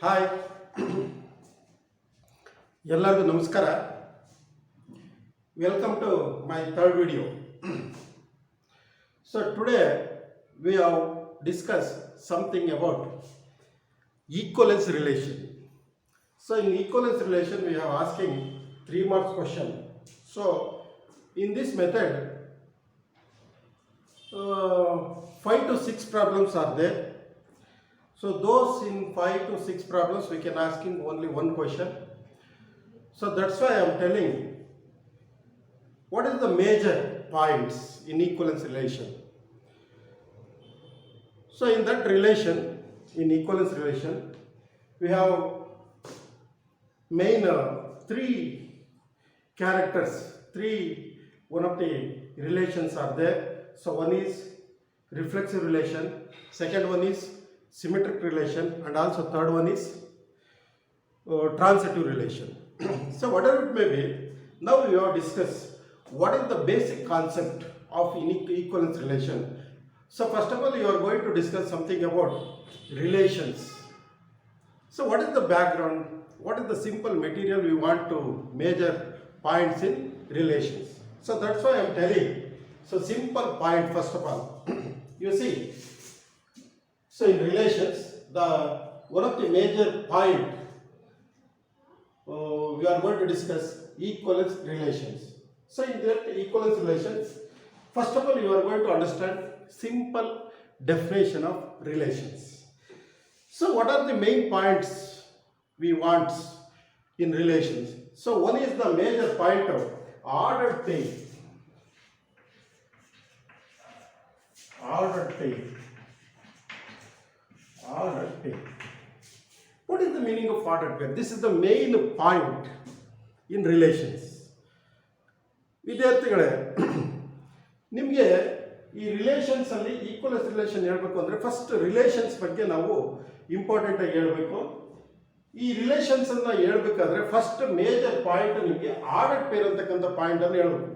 Hi ಎಲ್ಲರಿಗೂ ನಮಸ್ಕಾರ. Welcome to my third video. So today we have discussed something about equivalence relation. So in equivalence relation we are asking 3 marks question. So in this method 5 to 6 problems are there. So those in 5 to 6 problems we can asking only one question. So that's why I am telling what is the major points in equivalence relation. So in that relation, in equivalence relation, we have main 3 characters, 3 one of the relations are there. So one is reflexive relation, second one is symmetric relation, and also third one is transitive relation. So whatever it may be, now we have discussed what is the basic concept of equivalence relation. So first of all you are going to discuss something about relations. So what is the background, what is the simple material we want to measure points in relations. So that's why I am telling. So simple point first of all. You see, so in relations, the one of the major point we are going to discuss equivalence relations. So in that equivalence relations, first of all you are going to understand simple definition of relations. So what are the main points we want in relations? So one is the major point of ordered pair. Ordered pair. Ordered pair. What is the meaning of ordered pair? This is the main point in relations. ವಿದ್ಯಾರ್ಥಿಗಳೇ, ನಿಮಗೆ ಈ relations ಅಲ್ಲಿ equivalence relation ಹೇಳಬೇಕು ಅಂದರೆ first relations ಬಗ್ಗೆ ನಾವು important ಆಗಿ ಹೇಳಬೇಕು. ಈ ರಿಲೇಷನ್ಸ್ ಅನ್ನ ಹೇಳ್ಬೇಕಾದ್ರೆ ಫಸ್ಟ್ ಮೇಜರ್ ಪಾಯಿಂಟ್ ನಿಮಗೆ ಆರ್ಡರ್ಡ್ ಪೇರ್ ಅಂತಕ್ಕಂಥ ಪಾಯಿಂಟ್ ಅನ್ನು ಹೇಳಬೇಕು.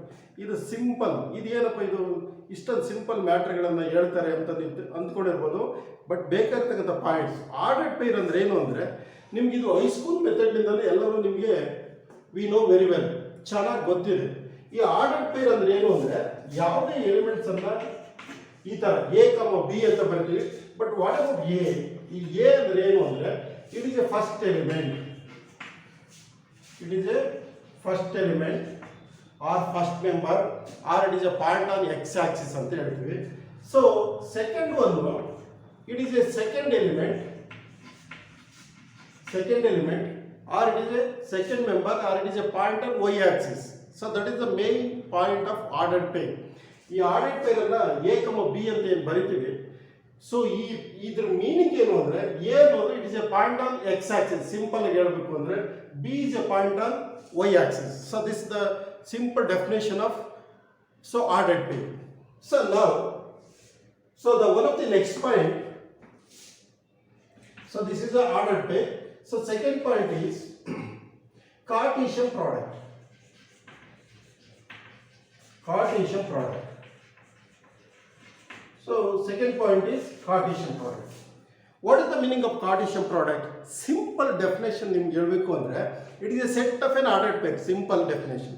ಇದು ಸಿಂಪಲ್, ಇದೇನಪ್ಪ ಇದು ಇಷ್ಟೊಂದು ಸಿಂಪಲ್ ಮ್ಯಾಟ್ರ್ಗಳನ್ನು ಹೇಳ್ತಾರೆ ಅಂತ ನೀವು ಅಂದ್ಕೊಂಡಿರ್ಬೋದು. ಬಟ್ ಬೇಕಾಗಿರ್ತಕ್ಕಂಥ ಪಾಯಿಂಟ್ಸ್ ಆರ್ಡರ್ಡ್ ಪೇರ್ ಅಂದ್ರೆ ಏನು ಅಂದರೆ ನಿಮ್ಗೆ ಇದು ಹೈಸ್ಕೂಲ್ ಮೆಥಡ್ನಿಂದಲೇ ಎಲ್ಲರೂ ನಿಮಗೆ ವಿ ನೋ ವೆರಿ ವೆಲ್, ಚೆನ್ನಾಗಿ ಗೊತ್ತಿದೆ. ಈ ಆರ್ಡರ್ಡ್ ಪೇರ್ ಅಂದ್ರೆ ಏನು ಅಂದರೆ ಯಾವುದೇ ಎಲಿಮೆಂಟ್ಸ್ ಅನ್ನ ಈ ತರ ಎ ಕಮ ಬಿ ಅಂತ ಬರ್ತೀವಿ. But what about A? ಈ ಎ ಅಂದ್ರೆ ಏನು ಅಂದರೆ it is a first element, it is a first element or first member or it is a point on X axis ಅಂತ ಹೇಳ್ತೀವಿ. ಸೊ ಸೆಕೆಂಡ್ ಒಂದು it is a second element or it is a second member or it is a point on y axis. So that is the main point of ordered pair. ಈ ordered peer ಅನ್ನ A ಕಮ B ಅಂತ ಏನು ಬರಿತೀವಿ. So ಇದ್ರ meaning ಏನು ಅಂದ್ರೆ A ಅನ್ನೋದು it is a point on X axis, simple ಆಗಿ ಹೇಳಬೇಕು ಅಂದ್ರೆ B is a point on Y axis. So this the simple definition of so ordered pair. So now so the one of the next point. So this is the ordered pair. So second point is Cartesian product. Cartesian product. So second point is Cartesian product. What is the meaning of Cartesian product? Simple definition nimge helbeku andre it is a set of an ordered pair. Simple definition.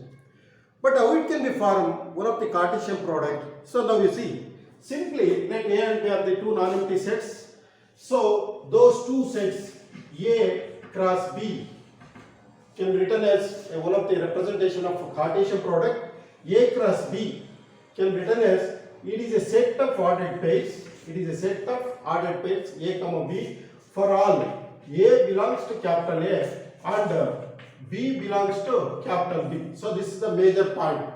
But how it can be formed? One of the Cartesian product. So now you see, simply let A and B are the two non-empty sets. So those two sets A cross B can be written as one of the representation of Cartesian product. A cross B can be written as it is a set of ordered pairs. It is a set of ordered pairs A comma B for all A belongs to capital A and B belongs to capital B. So this is the major point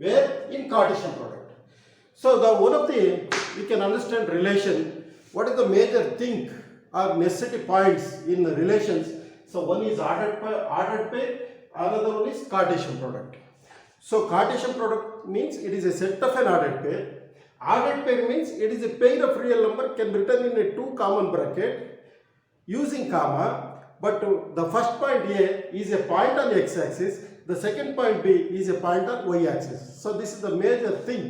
where in Cartesian product. So the one of the we can understand relation. What is the major thing or necessity points in the relations? So one is ordered pair, another one is Cartesian product. So Cartesian product means it is a set of an ordered pair. Ordered pair means it is a pair of real number can be written in a two common bracket using comma. But the first point A is a point on x axis, the second point B is a point on y axis. So this is the major thing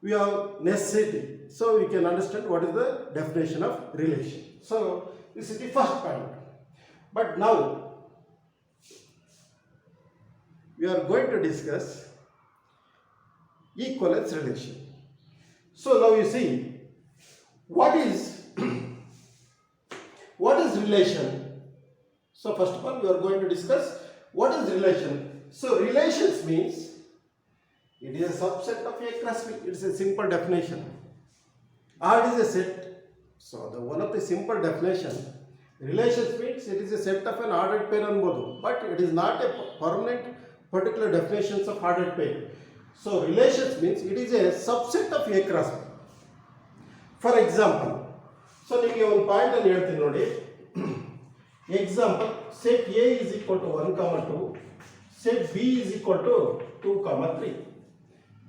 we have necessity. So we can understand what is the definition of relation. So This is the first point. But now we are going to discuss equivalence relation. So now you see what is relation. So first of all we are going to discuss what is relation. So relations means it is a subset of A cross B. It's a simple definition. R is a set. So the one of the simple definition, relations means it is a set of an ordered pair anbodu, but it is not a permanent particular definitions of ordered pair. So relations means it is a subset of A cross B. For example, so ನಿಮಗೆ ಒಂದು point ಅನ್ನು ಹೇಳ್ತೀನಿ ನೋಡಿ. Example, set A is equal to 1, 2, set B is equal to 2, 3.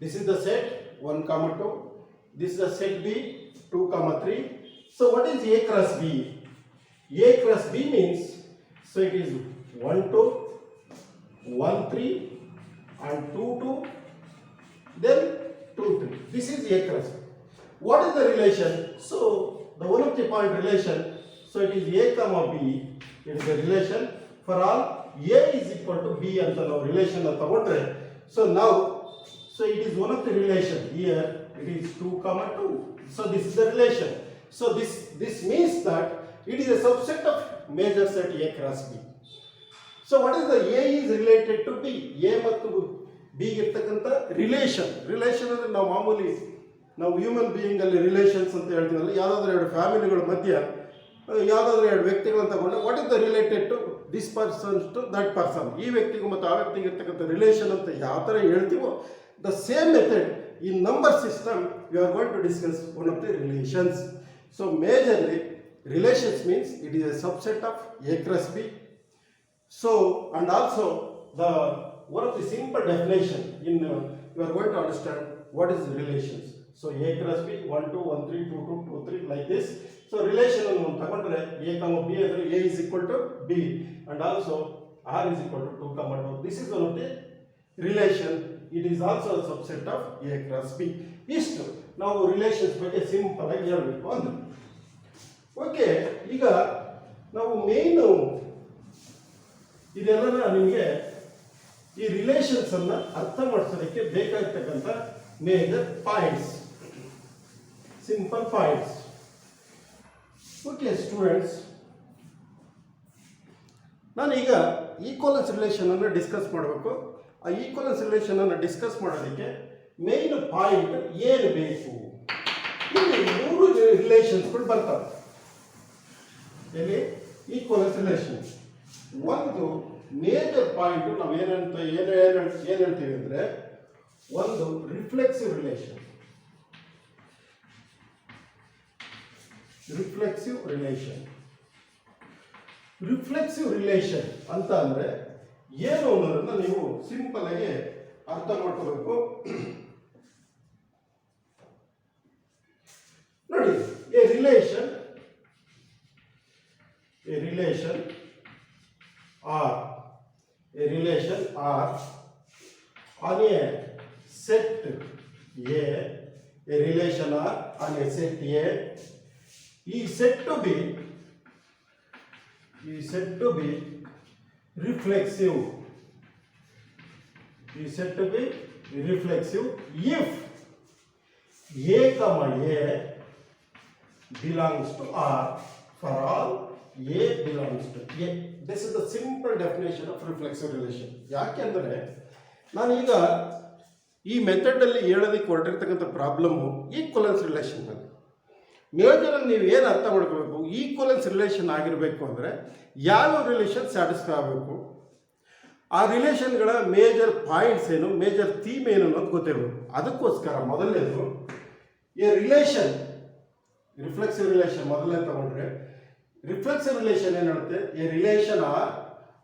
This is the set 1, 2. This is the set B 2, 3. So what is A cross B? A cross B means, so it is 1, 2, 1, 3 and 2, 2, then 2, 3. This is A cross B. What is the relation? So the one of the point relation, so it is A comma B. It is a relation for all A is equal to B and the relation of the so now, so it is one of the relation here. It is 2, 2. So this is the relation. So this means that it is a subset of major set A cross B. So what is the A is related to B? A ಮತ್ತು B ಇರ್ತಕ್ಕಂಥ relation. Relation ಅಂದರೆ ನಾವು ಮಾಮೂಲಿ ನಾವು human being ಅಲ್ಲಿ relations ಅಂತ ಹೇಳ್ತೀವಲ್ಲ, ಯಾವುದಾದ್ರೂ ಎರಡು ಫ್ಯಾಮಿಲಿಗಳ ಮಧ್ಯ ಯಾವುದಾದ್ರೂ ಎರಡು ವ್ಯಕ್ತಿಗಳನ್ನು ತಗೊಂಡು what is the related to this person to that person, ಈ ವ್ಯಕ್ತಿಗೂ ಮತ್ತು ಆ ವ್ಯಕ್ತಿಗೆ ಇರ್ತಕ್ಕಂಥ ರಿಲೇಷನ್ ಅಂತ ಯಾವ ಥರ ಹೇಳ್ತೀವೋ the same method in number system we are going to discuss one of the relations. So majorly relations means it is a subset of A cross B. So and also the one of the simple definition in you are going to understand what is relations. So A cross B 1, 2, 1, 3, 2, 2, 2, 3 like this. So relation ಅನ್ನು ತಗೊಂಡ್ರೆ A comma B ಅಂದ್ರೆ A is equal to B and also R is equal to 2, 2. This is one of the relation. It is also a subset of A cross B. ಇಷ್ಟು ನಾವು relations ಬಗ್ಗೆ simple ಆಗಿ ಹೇಳಬೇಕು ಅಂದ್ರೆ. Okay, ಈಗ ನಾವು ಮೇಯ್ನು ಇದೆಲ್ಲ ನಿಮಗೆ ಈ ರಿಲೇಷನ್ಸ್ ಅನ್ನ ಅರ್ಥ ಮಾಡಿಸೋದಕ್ಕೆ ಬೇಕಾಗಿರ್ತಕ್ಕಂಥ major points, simple points. Okay students, ನಾನೀಗ ಈಕ್ವಲೆನ್ಸ್ ರಿಲೇಷನ್ ಅನ್ನು ಡಿಸ್ಕಸ್ ಮಾಡಬೇಕು. ಆ ಈಕ್ವಲೆನ್ಸ್ ರಿಲೇಷನ್ ಅನ್ನು ಡಿಸ್ಕಸ್ ಮಾಡೋದಕ್ಕೆ ಮೇನ್ ಪಾಯಿಂಟ್ ಏನು ಬೇಕು? ಇಲ್ಲಿ 3 ರಿಲೇಷನ್ಸ್ಗಳು ಬರ್ತವೆ. ಇಲ್ಲಿ ಈಕ್ವಲೆನ್ಸ್ ರಿಲೇಷನ್ ಒಂದು ಮೇಜರ್ ಪಾಯಿಂಟ್ ನಾವು ಏನು ಹೇಳ್ತೀವಿ ಅಂದರೆ, ಒಂದು ರಿಫ್ಲೆಕ್ಸಿವ್ ರಿಲೇಷನ್. ರಿಫ್ಲೆಕ್ಸಿವ್ ರಿಲೇಷನ್ ಅಂತ ಅಂದರೆ ಏನು ಅನ್ನೋದನ್ನ ನೀವು ಸಿಂಪಲ್ ಆಗಿ ಅರ್ಥ ಮಾಡ್ಕೋಬೇಕು. ನೋಡಿ, a relation R on a set A, relation R on a set A is said to be reflexive. Is said to be reflexive if A comma A belongs to R for all A belongs to A. This is the simple definition of reflexive relation. ಯಾಕೆಂದರೆ ನಾನೀಗ ಈ ಮೆಥಡಲ್ಲಿ ಹೇಳೋದಕ್ಕೆ ಹೊರಟಿರ್ತಕ್ಕಂಥ problem equivalence ರಿಲೇಷನ್ನಲ್ಲಿ. ಮೇಜರಲ್ಲಿ ನೀವು ಏನು ಅರ್ಥ ಮಾಡ್ಕೋಬೇಕು, equivalence relation ಆಗಿರಬೇಕು ಅಂದರೆ ಯಾವ ರಿಲೇಷನ್ ಸ್ಯಾಟಿಸ್ಫೈ ಆಗಬೇಕು, ಆ ರಿಲೇಷನ್ಗಳ ಮೇಜರ್ ಪಾಯಿಂಟ್ಸ್ ಏನು, ಮೇಜರ್ ಥೀಮ್ ಏನು ಅನ್ನೋದು ಗೊತ್ತಿರಬೇಕು. ಅದಕ್ಕೋಸ್ಕರ ಮೊದಲನೇದು ಈ ರಿಲೇಷನ್, ರಿಫ್ಲೆಕ್ಸಿವ್ ರಿಲೇಷನ್ ಮೊದಲನೇ ತಗೊಂಡ್ರೆ ರಿಫ್ಲೆಕ್ಸಿವ್ ರಿಲೇಷನ್ ಏನು ಹೇಳುತ್ತೆ, a relation R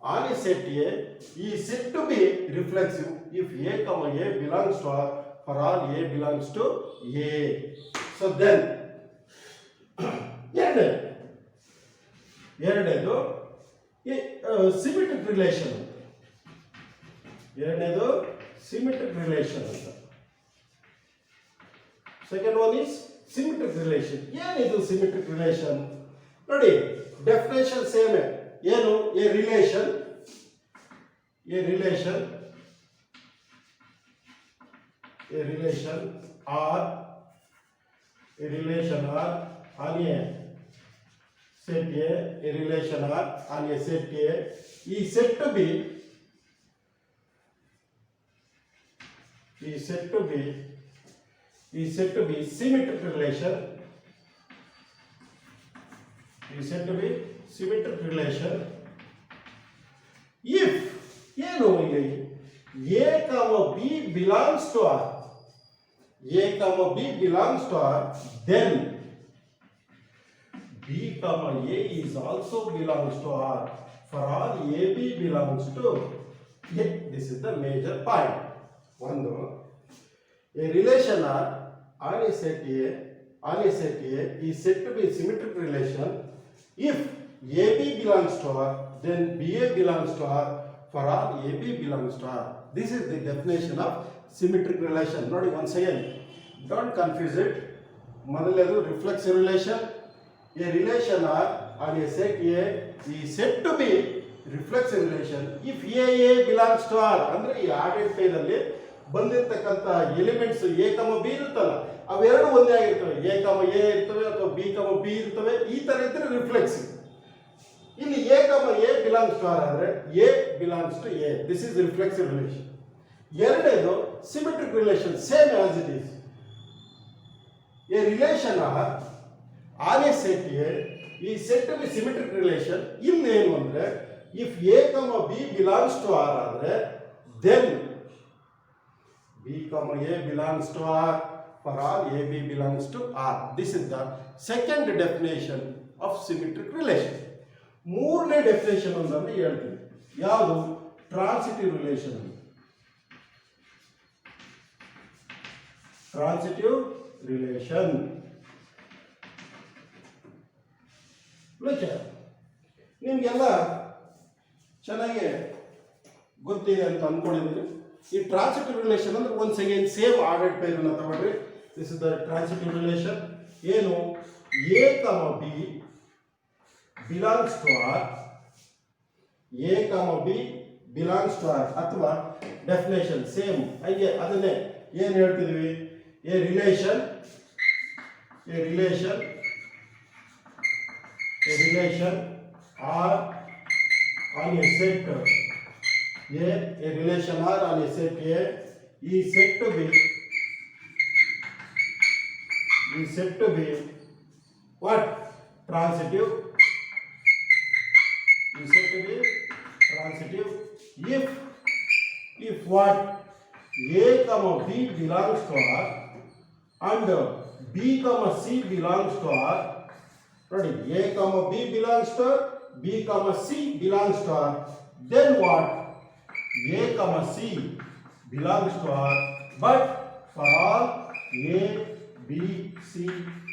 on a set A is said to be reflexive if A comma A belongs to R for all A belongs to A. So then ಎರಡನೇದು symmetric relation ಅಂತ. ಎರಡನೇದು symmetric relation ಅಂತ. Second one is symmetric relation. ಏನಿದು symmetric relation? ನೋಡಿ, definition same ಏನು a relation R on a set a relation R on a set A is said to be symmetric relation if ಏನು ಇಲ್ಲಿ A, B belongs to R, then B, A is also belongs to R for all AB belongs to A. This is the major point. One, a relation R on a set A is said to be symmetric relation if AB belongs to R, then BA belongs to R for all AB belongs to R. This is the definition of symmetric relation. Nodi once again, don't confuse it. Modeledu reflexive relation. A relation R on a set A is said to be reflexive relation if A belongs to R. ಅಂದ್ರೆ ಈ ordered peer ಅಲ್ಲಿ ಬಂದಿರತಕ್ಕಂತ elements A, B ಇರುತ್ತಲ್ಲ ಅವೆರಡು ಒಂದೇ ಆಗಿರ್ತವೆ. A, A ಇರ್ತವೆ ಅಥವಾ B, B ಇರ್ತವೆ. ಈ ತರ ಇದ್ರೆ ರಿಫ್ಲೆಕ್ಸಿವ್. ಇಲ್ಲಿ A, belongs to R ಅಂದ್ರೆ A belongs to A. This is reflexive relation. ಎರಡನೇದು symmetric relation, same as it is. A relation R on a set A is said to be symmetric relation ಇಲ್ಲಿ ಏನು ಅಂದ್ರೆ if A, B belongs to R ಅಂದ್ರೆ then B, A belongs to R for all AB belongs to R. This is the second definition of symmetric relation. ಮೂರನೇ definition ಒಂದನ್ನು ಹೇಳ್ತೀನಿ. ಯಾವುದು? Transitive relation. ನಿಮ್ಗೆಲ್ಲ ಚೆನ್ನಾಗಿ ಗೊತ್ತಿದೆ ಅಂತ ಅನ್ಕೊಂಡಿದ್ದೀನಿ. ಈ ಟ್ರಾನ್ಸಿಟಿವ್ ರಿಲೇಷನ್ ಅಂದ್ರೆ once again same ordered pair ಅನ್ನು ತಗೊಳ್ರಿ. This is the transitive relation. ಏನು? A, B belongs to R, A, B belongs to R ಅಥವಾ ಡೆಫಿನೇಷನ್ ಸೇಮ್ ಹಾಗೆ ಅದನ್ನೇ ಏನು ಹೇಳ್ತಿದ್ವಿ? A relation R on a set A, relation R on a set A is said to be what? Transitive. Is said to be transitive if what? A, B belongs to R and B, C belongs to R. Ready? A, B belongs to R, B, C belongs to R. Then what? A, C belongs to R, but for all A, B, C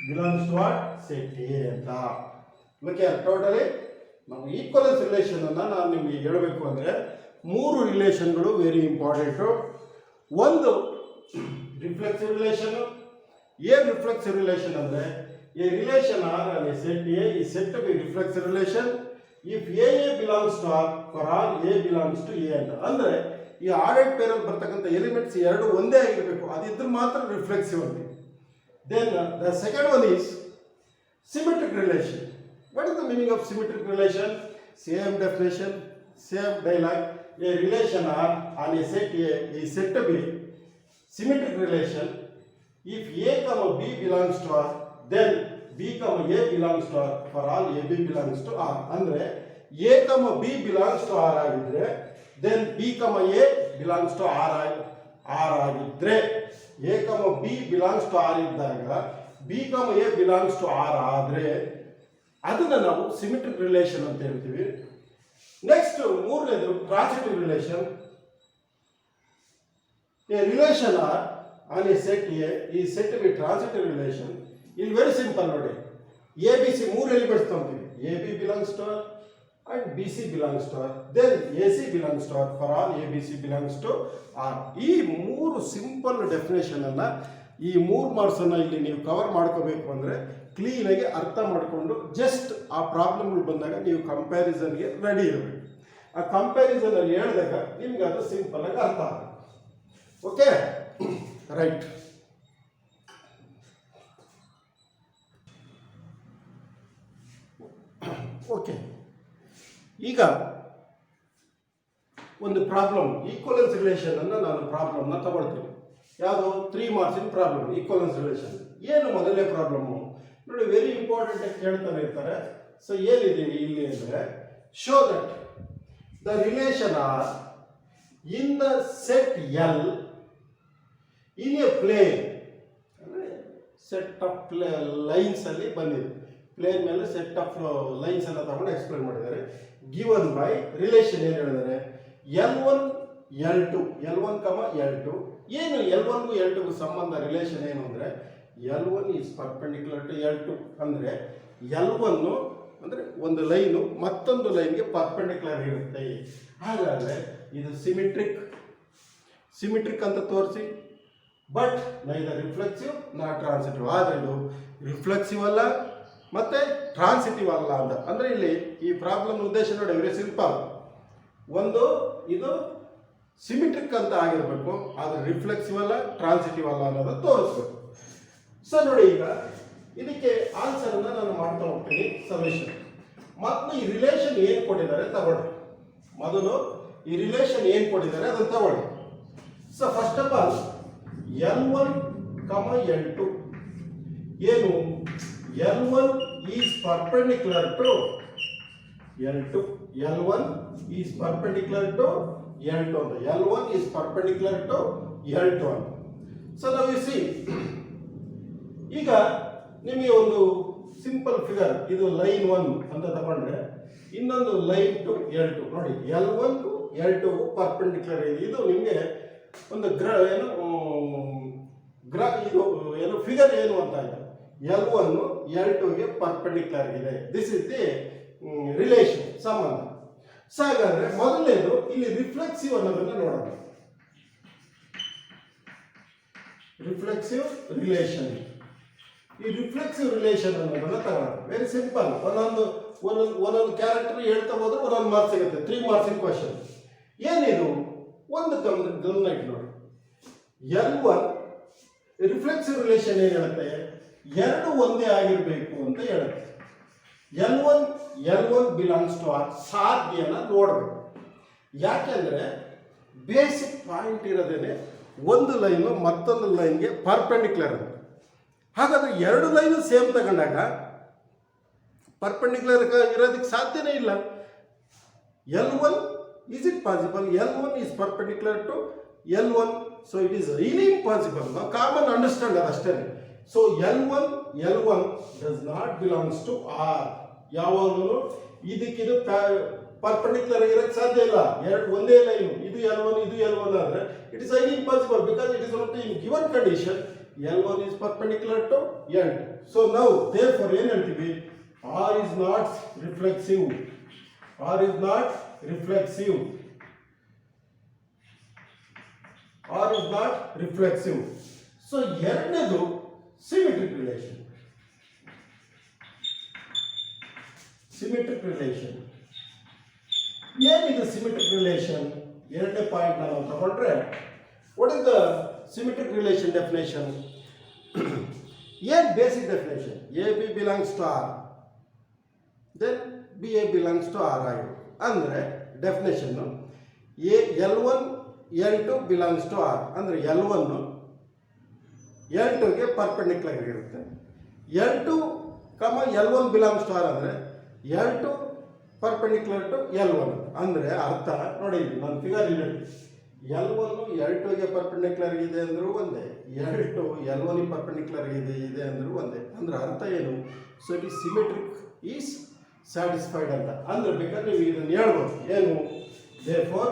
belongs to what? Set A ಅಂತ. Look here, totally ನಾವು equivalence relation ಅನ್ನ ನಾನು ನಿಮಗೆ ಹೇಳಬೇಕು ಅಂದ್ರೆ ಮೂರು ರಿಲೇಷನ್ಗಳು very important. ಒಂದು ರಿಫ್ಲೆಕ್ಸಿವ್ ರಿಲೇಷನ್. ಏನು ರಿಫ್ಲೆಕ್ಸಿವ್ ರಿಲೇಷನ್ ಅಂದ್ರೆ a relation R on a set A is said to be reflexive relation if A belongs to R for all A belongs to A ಅಂತ. ಅಂದ್ರೆ ಈ ಆರ್ಡರ್ಡ್ ಪೇರ್ ಅಲ್ಲಿ ಬರ್ತಕ್ಕಂಥ elements ಎರಡು ಒಂದೇ ಆಗಿರಬೇಕು, ಅದಿದ್ರೆ ಮಾತ್ರ ರಿಫ್ಲೆಕ್ಸಿವ್ ಅಂತ. Then the second one is symmetric relation. What is the meaning of symmetric relation? Same definition, same dialogue. A relation R on a set A is said to be symmetric relation if A, B belongs to R, then B, A belongs to R for all AB belongs to R. ಅಂದ್ರೆ A, B belongs to R ಆಗಿದ್ರೆ then B, A belongs to R ಆಗಿದ್ರೆ A, B belongs to R ಇದ್ದಾಗ B, A belongs to R ಆದ್ರೆ ಅದನ್ನ ನಾವು symmetric relation ಅಂತ ಹೇಳ್ತೀವಿ. Next ಮೂರನೇದು transitive relation. A relation R on a set A ಈ ಸೆಟ್ ಬಿ ಟ್ರಾನ್ಸಿಟಿವ್ ರಿಲೇಷನ್. ಇಲ್ಲಿ ವೆರಿ ಸಿಂಪಲ್ ನೋಡಿ, ಎ ಬಿ ಸಿ ಮೂರು ಎಲಿಮೆಂಟ್ಸ್ ತಗೊಂತೀವಿ. A B belongs to R and B C belongs to R, then A C belongs to R for all A B C belongs to R. ಈ ಮೂರು simple definition ಅನ್ನ, ಈ ಮೂರು marks ಅನ್ನ ಇಲ್ಲಿ ನೀವು ಕವರ್ ಮಾಡ್ಕೋಬೇಕು ಅಂದ್ರೆ ಕ್ಲೀನಾಗಿ ಅರ್ಥ ಮಾಡಿಕೊಂಡು ಜಸ್ಟ್ ಆ ಪ್ರಾಬ್ಲಮ್ಗಳು ಬಂದಾಗ ನೀವು ಕಂಪ್ಯಾರಿಸನ್ಗೆ ರೆಡಿ ಇರಬೇಕು. ಆ ಕಂಪ್ಯಾರಿಸನಲ್ಲಿ ಹೇಳಿದಾಗ ನಿಮ್ಗೆ ಅದು ಸಿಂಪಲ್ ಆಗಿ ಅರ್ಥ ಆಗುತ್ತೆ. Okay, right. ಓಕೆ, ಈಗ ಒಂದು ಪ್ರಾಬ್ಲಮ್ ಈಕ್ವಲೆನ್ಸ್ ರಿಲೇಷನ್ ಅನ್ನು ನಾನು ಪ್ರಾಬ್ಲಮ್ನ ತಗೊಳ್ತೀನಿ. ಯಾವುದು 3 ಮಾರ್ಕ್ಸಿನ ಪ್ರಾಬ್ಲಮ್ ಈಕ್ವಲೆನ್ಸ್ ರಿಲೇಷನ್. ಏನು ಮೊದಲನೇ ಪ್ರಾಬ್ಲಮ್ಮು ನೋಡಿ, ವೆರಿ ಇಂಪಾರ್ಟೆಂಟ್ ಆಗಿ ಕೇಳ್ತಾನೆ ಇರ್ತಾರೆ. ಸೊ ಏನಿದೆ ಇಲ್ಲಿ ಅಂದರೆ, show that the relation R in the set L in a plane. ಅಂದರೆ ಸೆಟ್ ಆಫ್ ಲೈನ್ಸ್ ಅಲ್ಲಿ ಬಂದಿದೆ. ಪ್ಲೇನ್ ಮೇಲೆ ಸೆಟ್ ಆಫ್ ಲೈನ್ಸ್ ಎಲ್ಲ ತಗೊಂಡು ಎಕ್ಸ್ಪ್ಲೇನ್ ಮಾಡಿದ್ದಾರೆ. ಗಿವನ್ ಬೈ ರಿಲೇಷನ್ ಏನು ಹೇಳಿದ್ದಾರೆ, L1 L2 L1, L2. ಏನು L1ಗೂ L2ಗೂ ಸಂಬಂಧ ರಿಲೇಷನ್ ಏನು ಅಂದರೆ, L1 is perpendicular to L2. ಅಂದರೆ L1 ಅಂದರೆ ಒಂದು ಲೈನು ಮತ್ತೊಂದು ಲೈನ್ಗೆ ಪರ್ಪೆಂಡಿಕ್ಯುಲರ್ ಇರುತ್ತೆ. ಹಾಗಾದರೆ ಇದು ಸಿಮಿಟ್ರಿಕ್ ಅಂತ ತೋರಿಸಿ. ಬಟ್ ನೈದರ್ ರಿಫ್ಲೆಕ್ಸಿವ್ ನಾ ಟ್ರಾನ್ಸಿಟಿವ್. ಆದರೆ ಇದು ರಿಫ್ಲೆಕ್ಸಿವ್ ಅಲ್ಲ ಮತ್ತೆ ಟ್ರಾನ್ಸಿಟಿವ್ ಅಲ್ಲ ಅಂತ. ಅಂದರೆ ಇಲ್ಲಿ ಈ ಪ್ರಾಬ್ಲಮ್ ಉದ್ದೇಶ ನೋಡಿ, ವೆರಿ ಸಿಂಪಲ್. ಒಂದು ಇದು ಸಿಮಿಟ್ರಿಕ್ ಅಂತ ಆಗಿರಬೇಕು, ಆದರೆ ರಿಫ್ಲೆಕ್ಸಿವ್ ಅಲ್ಲ ಟ್ರಾನ್ಸಿಟಿವ್ ಅಲ್ಲ ಅನ್ನೋದು ತೋರಿಸ್ಬೇಕು. ಸೊ ನೋಡಿ, ಈಗ ಇದಕ್ಕೆ ಆನ್ಸರ್ ಅನ್ನ ನಾನು ಮಾಡ್ತಾ ಹೋಗ್ತೀನಿ, ಸೊಲ್ಯೂಷನ್. ಮತ್ತು ಈ ರಿಲೇಷನ್ ಏನು ಕೊಟ್ಟಿದ್ದಾರೆ ತಗೊಳ್ಳಿ. ಮೊದಲು ಈ ರಿಲೇಷನ್ ಏನು ಕೊಟ್ಟಿದ್ದಾರೆ ಅದನ್ನು ತಗೊಳ್ಳಿ. So first of all L1, L2 ಏನು, L1 is perpendicular to L2. L1 is perpendicular to L2 ಅಂತ. L1 is perpendicular to L2 ಅಂತ. ಸೊ ನಾವು ಯು ಸಿ, ಈಗ ನಿಮಗೆ ಒಂದು ಸಿಂಪಲ್ ಫಿಗರ್, ಇದು ಲೈನ್ 1 ಅಂತ ತಗೊಂಡ್ರೆ ಇನ್ನೊಂದು ಲೈನ್ ಟು L2 ನೋಡಿ, L1 ಟು L2 ಪರ್ಪೆಂಡಿಕ್ಯುಲರ್ ಇದೆ. ಇದು ನಿಮಗೆ ಒಂದು ಇದು ಏನು ಫಿಗರ್ ಏನು ಅಂತ ಆಯ್ತು. L1 L2ಗೆ ಪರ್ಪೆಂಡಿಕ್ಯುಲರ್ ಇದೆ. ದಿಸ್ ಇಸ್ ದಿ ರಿಲೇಷನ್, ಸಂಬಂಧ. ಸೊ ಹಾಗಾದ್ರೆ ಮೊದಲನೇದು ಇಲ್ಲಿ ರಿಫ್ಲೆಕ್ಸಿವ್ ಅನ್ನೋದನ್ನ ನೋಡೋಣ. Reflexive relation. ಈ ರಿಫ್ಲೆಕ್ಸಿವ್ ರಿಲೇಷನ್ ಅನ್ನೋದನ್ನ ತಗೋಣ. Very simple. ಒಂದೊಂದು ಕ್ಯಾರೆಕ್ಟರ್ ಹೇಳ್ತಾ ಹೋದ್ರೆ ಒಂದೊಂದು ಮಾರ್ಕ್ಸ್ ಸಿಗುತ್ತೆ. 3 ಮಾರ್ಕ್ಸಿನ ಕ್ವಶನ್. ಏನಿದು ಒಂದು ಗಮನ ಇಟ್ಟು ನೋಡಿ. L1 ರಿಫ್ಲೆಕ್ಸಿವ್ ರಿಲೇಷನ್ ಏನು ಹೇಳುತ್ತೆ, ಎರಡು ಒಂದೇ ಆಗಿರಬೇಕು ಅಂತ ಹೇಳುತ್ತೆ. L1 ಬಿಲಾಂಗ್ಸ್ ಟು ಆರ್ ಸಾಧ್ಯನ ನೋಡಬೇಕು. ಯಾಕೆಂದ್ರೆ ಬೇಸಿಕ್ ಪಾಯಿಂಟ್ ಇರೋದೇನೆ ಒಂದು ಲೈನು ಮತ್ತೊಂದು ಲೈನ್ಗೆ ಪರ್ಪೆಂಡಿಕ್ಯುಲರ್ ಅಂತ. ಹಾಗಾದ್ರೆ ಎರಡು ಲೈನು ಸೇಮ್ ತಗೊಂಡಾಗ ಪರ್ಪೆಂಡಿಕ್ಯುಲರ್ ಇರೋದಕ್ಕೆ ಸಾಧ್ಯನೇ ಇಲ್ಲ. L1 is it possible? L1 is perpendicular to L1, so it is really impossible. Now common understand that ಅಷ್ಟೇ. So L1 does not belongs to R. ಯಾವಾಗಲೂ ಇದಕ್ಕಿದು ಪರ್ಪೆಂಡಿಕ್ಯುಲರ್ ಆಗಿರಕ್ಕೆ ಸಾಧ್ಯ ಇಲ್ಲ. ಒಂದೇ ಲೈನ್, ಇದು L1 ಇದು L1 ಆದ್ರೆ it is highly impossible because it is only in given condition L1 is perpendicular to L2. So now therefore ಏನು ಹೇಳ್ತೀವಿ, R is not reflexive. R is not reflexive. R is not reflexive. So ಎರಡನೇದು symmetric relation. Symmetric relation. ಏನಿದೆ symmetric relation? ಎರಡನೇ point ನಾವು ತಗೊಂಡ್ರೆ, what is the symmetric relation definition? ಏನು basic definition? AB belongs to R, then BA belongs to R ಆಗಿದೆ. ಅಂದರೆ definition L1 L2 belongs to R. ಅಂದರೆ L1 L2ಗೆ perpendicular ಇರುತ್ತೆ. L2, L1 belongs to R ಅಂದರೆ L2 perpendicular to L1. ಅಂದರೆ ಅರ್ಥ ನೋಡಿ, ನಾನು ಫಿಗರ್ ಇಲ್ಲಿ L1 L2ಗೆ ಪರ್ಪೆಂಡಿಕ್ಯುಲರ್ ಇದೆ ಅಂದರೂ ಒಂದೇ, L2 L1ಗೆ ಪರ್ಪೆಂಡಿಕ್ಯುಲರ್ ಇದೆ ಅಂದರೂ ಒಂದೇ. ಅಂದರೆ ಅರ್ಥ ಏನು? So it is symmetric is satisfied ಅಂತ. ಅಂದ್ರೆ ಬೇಕಾದ್ರೆ ನೀವು ಇದನ್ನು ಹೇಳ್ಬೋದು, ಏನು, therefore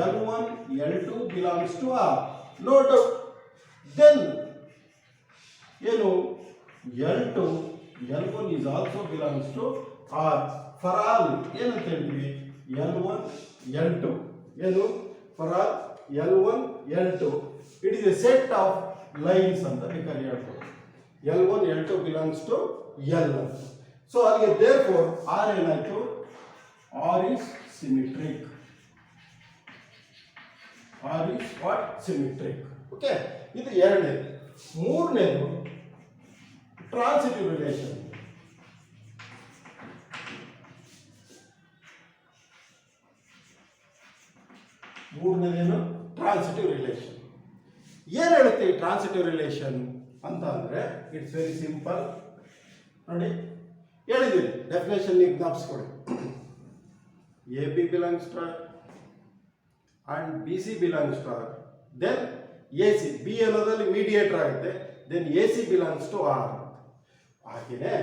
L1 L2 belongs to R, no doubt. Then ಏನು, L1 is also belongs to R for all. ಏನಂತ ಹೇಳ್ತೀವಿ, L1 L2 ಏನು, for all L1 L2 it is a set of lines ಅಂತ ಬೇಕಾದ್ರೆ ಹೇಳ್ಬೋದು. L1 L2 belongs to L1. So ಅಲ್ಲಿಗೆ therefore R ಏನಾಯ್ತು, R is symmetric. R is what? Symmetric. Okay, ಇದು ಎರಡನೇದು. ಮೂರನೇದು ಟ್ರಾನ್ಸಿಟಿವ್ ರಿಲೇಷನ್. ಮೂರನೇದೇನು? Transitive relation. ಏನು ಹೇಳುತ್ತೆ ಈ ಟ್ರಾನ್ಸಿಟಿವ್ ರಿಲೇಷನ್ ಅಂತ ಅಂದರೆ, ಇಟ್ಸ್ ವೆರಿ ಸಿಂಪಲ್. ನೋಡಿ, ಹೇಳಿದ್ದೀನಿ ಡೆಫಿನೇಷನ್ ನೀವು ಜ್ಞಾಪಿಸ್ಕೊಡಿ. A B belongs to R and B C belongs to R, then A C, B ಅನ್ನೋದ್ರಲ್ಲಿ ಮೀಡಿಯೇಟರ್ ಆಗುತ್ತೆ, then A C belongs to R. ಹಾಗೆಯೇ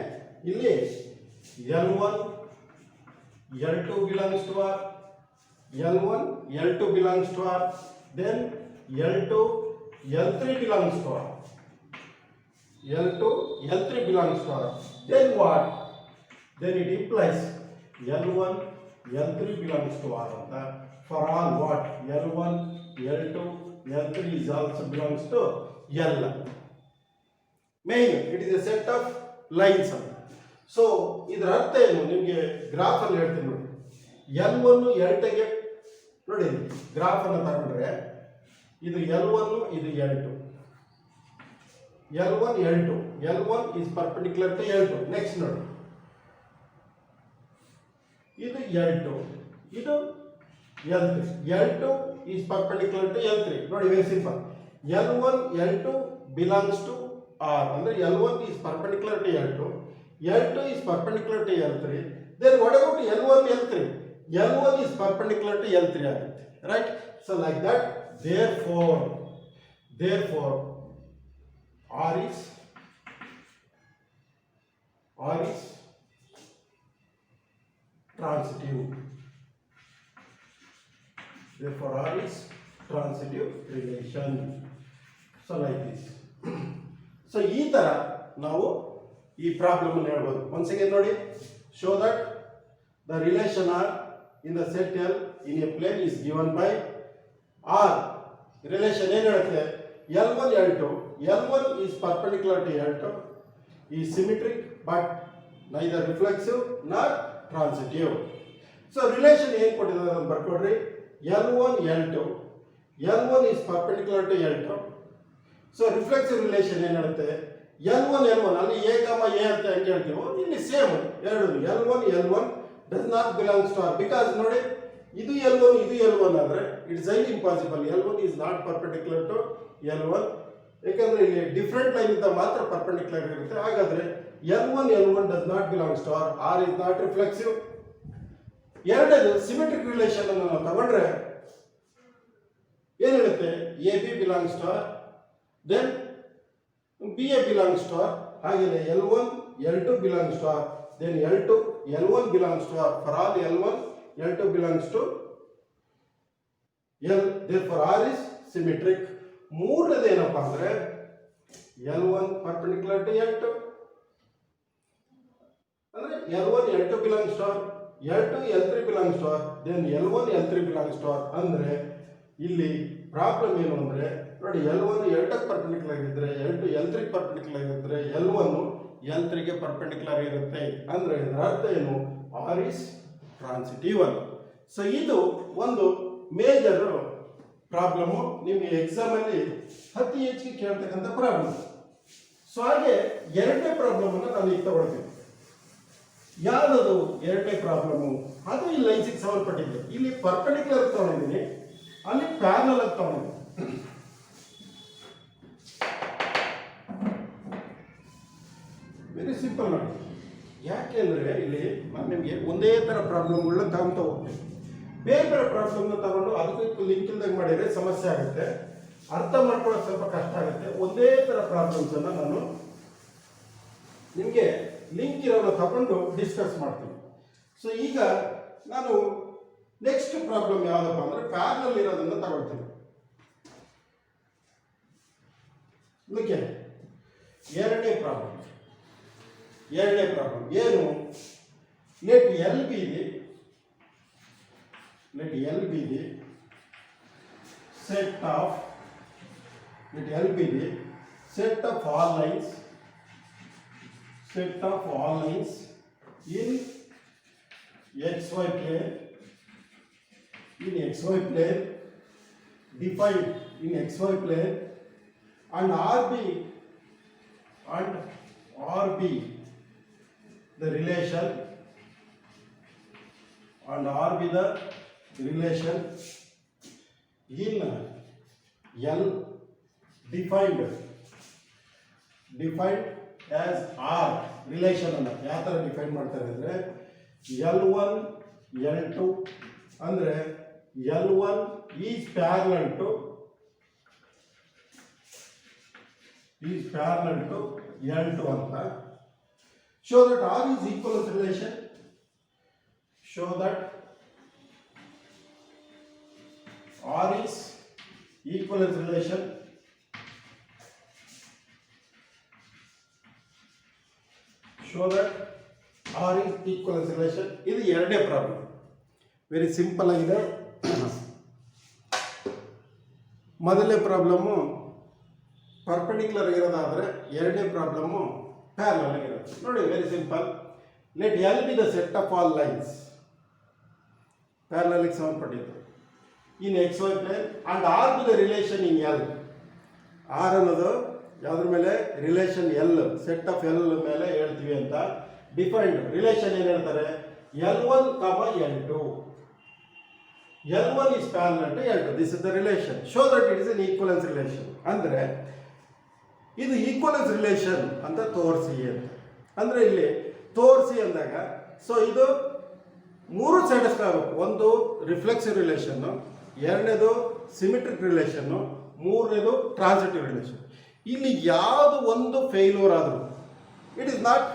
ಇಲ್ಲಿ L1 L2 belongs to R, L1 L2 belongs to R, then L2 L3 belongs to R, L2 L3 belongs to R. Then what? Then it implies L1 L3 belongs to R. For all what? L1 L2 L3 is also belongs to L. Main, it is a set of lines. So ಇದರ ಅರ್ಥ ಏನು ನಿಮಗೆ graph ಅಲ್ಲಿ ಹೇಳ್ತೀನಿ ನೋಡಿ. L1 L2ಗೆ ನೋಡಿ, graph ಅನ್ನು ತಗೊಂಡ್ರೆ ಇದು L1 ಇದು L2, L1 L2, L1 is perpendicular to L2. Next ನೋಡಿ, ಇದು L2, ಇದು L3, L2 is perpendicular to L3. ನೋಡಿ, very simple. L1 L2 belongs to R, ಅಂದ್ರೆ L1 is perpendicular to L2, L2 is perpendicular to L3. Then what about L1 L3? L1 is perpendicular to L3 ಆಗುತ್ತೆ, right? So like that, therefore R is transitive. Therefore R is transitive relation. So like this. So ಈ ತರ ನಾವು ಈ problem ಅನ್ನು ಹೇಳ್ಬೋದು. Once again ನೋಡಿ, show that the relation R in the set L in a plane is given by R. Relation ಏನು ಹೇಳುತ್ತೆ? L1 L2, L1 is perpendicular to L2, is symmetric but neither reflexive nor transitive. So relation ಏನು ಕೊಟ್ಟಿದ್ದಾರೆ ಅಂತ ಬರ್ಕೊಡ್ರಿ. L1 L2, L1 is perpendicular to L2. So reflexive relation ಏನು ಹೇಳುತ್ತೆ? L1 ಅಲ್ಲಿ A, A ಅಂತ ಹೆಂಗೆ ಹೇಳ್ತೀವೋ ಇಲ್ಲಿ ಸೇಮ್ ಎರಡು. L1 does not belongs to R, because ನೋಡಿ, ಇದು L1 ಇದು L1 ಆದರೆ it's highly impossible. L1 is not perpendicular to L1, ಯಾಕಂದ್ರೆ ಇಲ್ಲಿ ಡಿಫ್ರೆಂಟ್ ಲೈನ್ ಇದ್ದ ಮಾತ್ರ ಪರ್ಪೆಂಡಿಕ್ಯುಲರ್ ಇರುತ್ತೆ. ಹಾಗಾದ್ರೆ L1 does not belongs to R, R is not reflexive. ಎರಡನೇದು ಸಿಮೆಟ್ರಿಕ್ ರಿಲೇಷನ್ ಅನ್ನು ನಾವು ತಗೊಂಡ್ರೆ ಏನು ಹೇಳುತ್ತೆ? A B belongs to R, then B A belongs to R. ಹಾಗೆಯೇ L1 L2 belongs to R, then L1 belongs to R. For all L1 L2 belongs to L, therefore R is symmetric. ಮೂರನೇದು ಏನಪ್ಪಾ ಅಂದ್ರೆ L1 perpendicular to L2, ಅಂದ್ರೆ L1 L2 belongs to R, L2 L3 belongs to R, then L1 L3 belongs to R. ಅಂದ್ರೆ ಇಲ್ಲಿ problem ಏನು ಅಂದ್ರೆ ನೋಡಿ, L1 L2 perpendicular ಇದ್ರೆ, L2 L3 ಪರ್ಪೆಂಡಿಕ್ಯುಲರ್ ಇದ್ರೆ, L1 L3ಗೆ ಪರ್ಪೆಂಡಿಕ್ಯುಲರ್ ಇರುತ್ತೆ. ಅಂದ್ರೆ ಇದರ ಅರ್ಥ ಏನು? R is transitive ಅಂತ. ಸೊ ಇದು ಒಂದು ಮೇಜರ್ ಪ್ರಾಬ್ಲಮ್ಮು, ನಿಮಗೆ ಎಕ್ಸಾಮ್ ಅಲ್ಲಿ ಅತಿ ಹೆಚ್ಚಿಗೆ ಕೇಳ್ತಕ್ಕಂಥ ಪ್ರಾಬ್ಲಮ್. ಸೊ ಹಾಗೆ ಎರಡನೇ ಪ್ರಾಬ್ಲಮ್ ಅನ್ನು ನಾನು ಈಗ ತಗೊಳ್ತೀನಿ. ಯಾವ್ದು ಎರಡನೇ ಪ್ರಾಬ್ಲಮ್ಮು? ಅದು ಈ ಲೈನ್ಸಿಗೆ ಸಂಬಂಧಪಟ್ಟಿದೆ. ಇಲ್ಲಿ ಪರ್ಪೆಂಡಿಕ್ಯುಲರ್ ತಗೊಂಡಿದ್ದೀನಿ, ಅಲ್ಲಿ ಪ್ಯಾರಲಲ್ ಆಗಿ ತಗೊಂಡಿದ್ದೀನಿ. ವೆರಿ ಸಿಂಪಲ್ ನೋಡಿ. ಯಾಕೆಂದ್ರೆ ಇಲ್ಲಿ ನಾನು ನಿಮಗೆ ಒಂದೇ ತರ ಪ್ರಾಬ್ಲಮ್ಗಳನ್ನ ತಗೊಂತ ಹೋಗ್ತೀನಿ. ಬೇರೆ ಬೇರೆ ಪ್ರಾಬ್ಲಮ್ನ ತಗೊಂಡು ಅದಕ್ಕೂ ಲಿಂಕ್ ಇಲ್ದಂಗೆ ಮಾಡಿದ್ರೆ ಸಮಸ್ಯೆ ಆಗುತ್ತೆ, ಅರ್ಥ ಮಾಡ್ಕೊಳ್ಳೋದು ಸ್ವಲ್ಪ ಕಷ್ಟ ಆಗುತ್ತೆ. ಒಂದೇ ತರ ಪ್ರಾಬ್ಲಮ್ಸ್ ಅನ್ನ ನಾನು ನಿಮಗೆ ಲಿಂಕ್ ಇರೋನ ತಗೊಂಡು ಡಿಸ್ಕಸ್ ಮಾಡ್ತೀನಿ. ಸೊ ಈಗ ನಾನು ನೆಕ್ಸ್ಟ್ ಪ್ರಾಬ್ಲಮ್ ಯಾವ್ದಪ್ಪ ಅಂದ್ರೆ ಪ್ಯಾರಲಲ್ ಇರೋದನ್ನ ತಗೊಳ್ತೀನಿ. ಓಕೆ, ಎರಡನೇ ಪ್ರಾಬ್ಲಮ್ ಏನು? Let L be the set of all lines set of all lines in xy plane, defined in xy plane, and RB the relation, and RB the relation in L defined as R relation ಅನ್ನ ಯಾವ ತರ define ಮಾಡ್ತಾರೆ ಅಂದ್ರೆ L1 L2 ಅಂದ್ರೆ L1 is parallel to L2 ಅಂತ. Show that R is equivalence relation. Show that R is equivalence relation. Show that R is equivalence relation. ಇದು ಎರಡನೇ problem. Very simple ಆಗಿದೆ. ಮೊದಲನೇ ಪ್ರಾಬ್ಲಮ್ಮು ಪರ್ಪೆಂಡಿಕ್ಯುಲರ್ ಆಗಿರೋದಾದರೆ ಎರಡನೇ problem parallel ಆಗಿರುತ್ತೆ. ನೋಡಿ very simple. Let L be the set of all lines ಪ್ಯಾರಲಲ್ಗೆ ಸಂಬಂಧಪಟ್ಟಿದ್ದು in X Y plane and R be the relation in L. R ಅನ್ನೋದು ಯಾವುದ್ರ ಮೇಲೆ relation L set of L ಮೇಲೆ ಹೇಳ್ತೀವಿ ಅಂತ ಡಿಫೈನ್ಡ್ ರಿಲೇಷನ್ ಏನು ಹೇಳ್ತಾರೆ L1, L2. L1 is parallel to L2. This is the relation. Show that it is an equivalence relation. ಅಂದರೆ ಇದು ಈಕ್ವಲೆನ್ಸ್ ರಿಲೇಷನ್ ಅಂತ ತೋರಿಸಿ ಅಂತ. ಅಂದರೆ ಇಲ್ಲಿ ತೋರಿಸಿ ಅಂದಾಗ ಸೊ ಇದು ಮೂರು ಸ್ಯಾಟಿಸ್ಫೈ ಆಗಬೇಕು. ಒಂದು ರಿಫ್ಲೆಕ್ಸಿವ್ ರಿಲೇಷನ್ನು, ಎರಡನೇದು ಸಿಮಿಟ್ರಿಕ್ ರಿಲೇಷನ್ನು, ಮೂರನೇದು ಟ್ರಾನ್ಸಿಟಿವ್ ರಿಲೇಷನ್. ಇಲ್ಲಿ ಯಾವುದು ಒಂದು ಫೇಲ್ಯೂರ್ ಆದರೂ it is not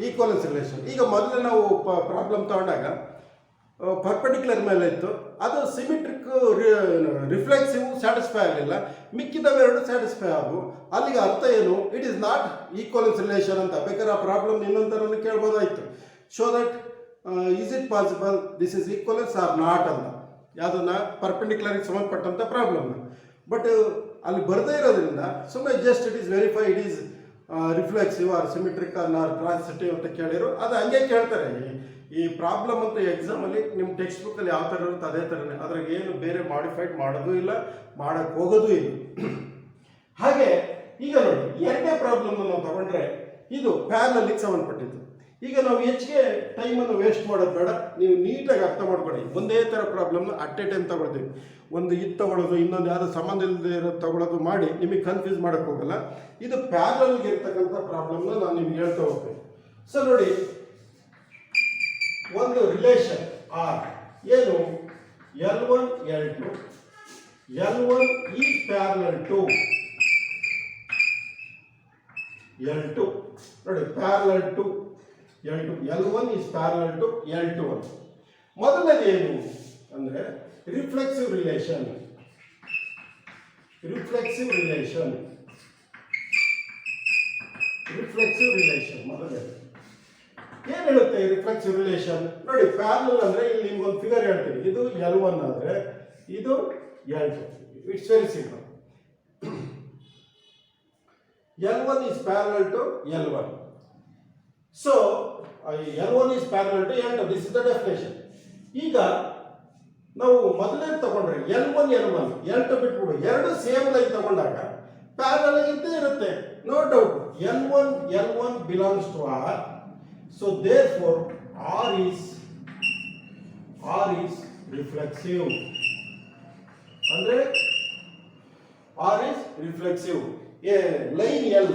equivalence relation. ಈಗ ಮೊದಲು ನಾವು ಪ್ರಾಬ್ಲಮ್ ತಗೊಂಡಾಗ ಪರ್ಪೆಂಡಿಕ್ಯುಲರ್ ಮೇಲೆ ಇತ್ತು, ಅದು ಸಿಮಿಟ್ರಿಕ್ ರಿಫ್ಲೆಕ್ಸಿವ್ ಸ್ಯಾಟಿಸ್ಫೈ ಆಗಲಿಲ್ಲ, ಮಿಕ್ಕಿದವೆರಡು ಸ್ಯಾಟಿಸ್ಫೈ ಆಗು. ಅಲ್ಲಿಗೆ ಅರ್ಥ ಏನು it is not equivalence relation ಅಂತ. ಬೇಕಾದ್ರೆ ಆ ಪ್ರಾಬ್ಲಮ್ ಇನ್ನೊಂಥರನ್ನು ಕೇಳ್ಬೋದಾಯಿತು. Show that is it possible this is equivalence or not ಅಂತ, ಯಾವುದನ್ನ ಪರ್ಪೆಂಡಿಕ್ಯುಲರ್ಗೆ ಸಂಬಂಧಪಟ್ಟಂಥ ಪ್ರಾಬ್ಲಮ್ನ. ಬಟ್ ಅಲ್ಲಿ ಬರದೇ ಇರೋದ್ರಿಂದ ಸುಮ್ಮನೆ just it is verify it is reflexive or symmetric or transitive ಅಂತ ಕೇಳಿರೋ ಅದು ಹಂಗೆ ಕೇಳ್ತಾರೆ. ಈ ಪ್ರಾಬ್ಲಮ್ ಅಂತ ಎಕ್ಸಾಮಲ್ಲಿ ನಿಮ್ಮ ಟೆಕ್ಸ್ಟ್ ಬುಕ್ಕಲ್ಲಿ ಯಾವ ಥರ ಇರುತ್ತೆ ಅದೇ ಥರನೇ, ಅದ್ರಾಗ ಏನು ಬೇರೆ ಮಾಡಿಫೈಡ್ ಮಾಡೋದು ಇಲ್ಲ, ಮಾಡೋಕ್ಕೆ ಹೋಗೋದು ಇಲ್ಲ. ಹಾಗೆ ಈಗ ನೋಡಿ ಎರಡನೇ ಪ್ರಾಬ್ಲಮ್ನ ನಾವು ತಗೊಂಡ್ರೆ ಇದು ಪ್ಯಾರಲಲ್ಗೆ ಸಂಬಂಧಪಟ್ಟಿದ್ದು. ಈಗ ನಾವು ಹೆಚ್ಚಿಗೆ ಟೈಮನ್ನು ವೇಸ್ಟ್ ಮಾಡೋದು ಬೇಡ, ನೀವು ನೀಟಾಗಿ ಅರ್ಥ ಮಾಡ್ಕೊಳ್ಳಿ. ಒಂದೇ ಥರ ಪ್ರಾಬ್ಲಮ್ನ ಅಟ್ ಎ ಟೈಮ್ ತಗೊಳ್ತೀವಿ. ಒಂದು ಇದು ತಗೊಳ್ಳೋದು ಇನ್ನೊಂದು ಯಾವುದೋ ಸಂಬಂಧ ಇಲ್ಲದೆ ಇರೋದು ತಗೊಳ್ಳೋದು ಮಾಡಿ ನಿಮಗೆ ಕನ್ಫ್ಯೂಸ್ ಮಾಡೋಕ್ಕೆ ಹೋಗಲ್ಲ. ಇದು ಪ್ಯಾರಲಲ್ಗೆ ಇರ್ತಕ್ಕಂಥ ಪ್ರಾಬ್ಲಮ್ನ ನಾನು ನಿಮ್ಗೆ ಹೇಳ್ತಾ ಹೋಗ್ತೀನಿ. ಸೊ ನೋಡಿ, ಒಂದು ರಿಲೇಷನ್ ಆರ್ ಏನು L1 L2, L1 is parallel to L2. ನೋಡಿ parallel to L2, L1 is parallel to L2 ಅಂತ. ಮೊದಲನೇದು ಏನು ಅಂದರೆ ರಿಫ್ಲೆಕ್ಸಿವ್ ರಿಲೇಷನ್. ಮೊದಲನೇದು ಏನು ಹೇಳುತ್ತೆ ರಿಫ್ಲೆಕ್ಸಿವ್ ರಿಲೇಷನ್? ನೋಡಿ ಪ್ಯಾರಲಲ್ ಅಂದರೆ ಇಲ್ಲಿ ನಿಮ್ಗೊಂದು ಫಿಗರ್ ಹೇಳ್ತೀನಿ. ಇದು L1 ಆದರೆ ಇದು L2. It's very simple. L1 is parallel to L1. So L1 is parallel to L2. This is the definition. ಈಗ ನಾವು ಮೊದಲನೇ ತಗೊಂಡ್ರೆ L1 L2 ಬಿಟ್ಬಿಡು, ಎರಡು ಸೇಮ್ ಲೈನ್ ತಗೊಂಡಾಗ ಪ್ಯಾರಲಲ್ ಇದ್ದೇ ಇರುತ್ತೆ, no doubt. L1 belongs to R. So therefore R is reflexive. ಅಂದ್ರೆ R is reflexive. A line L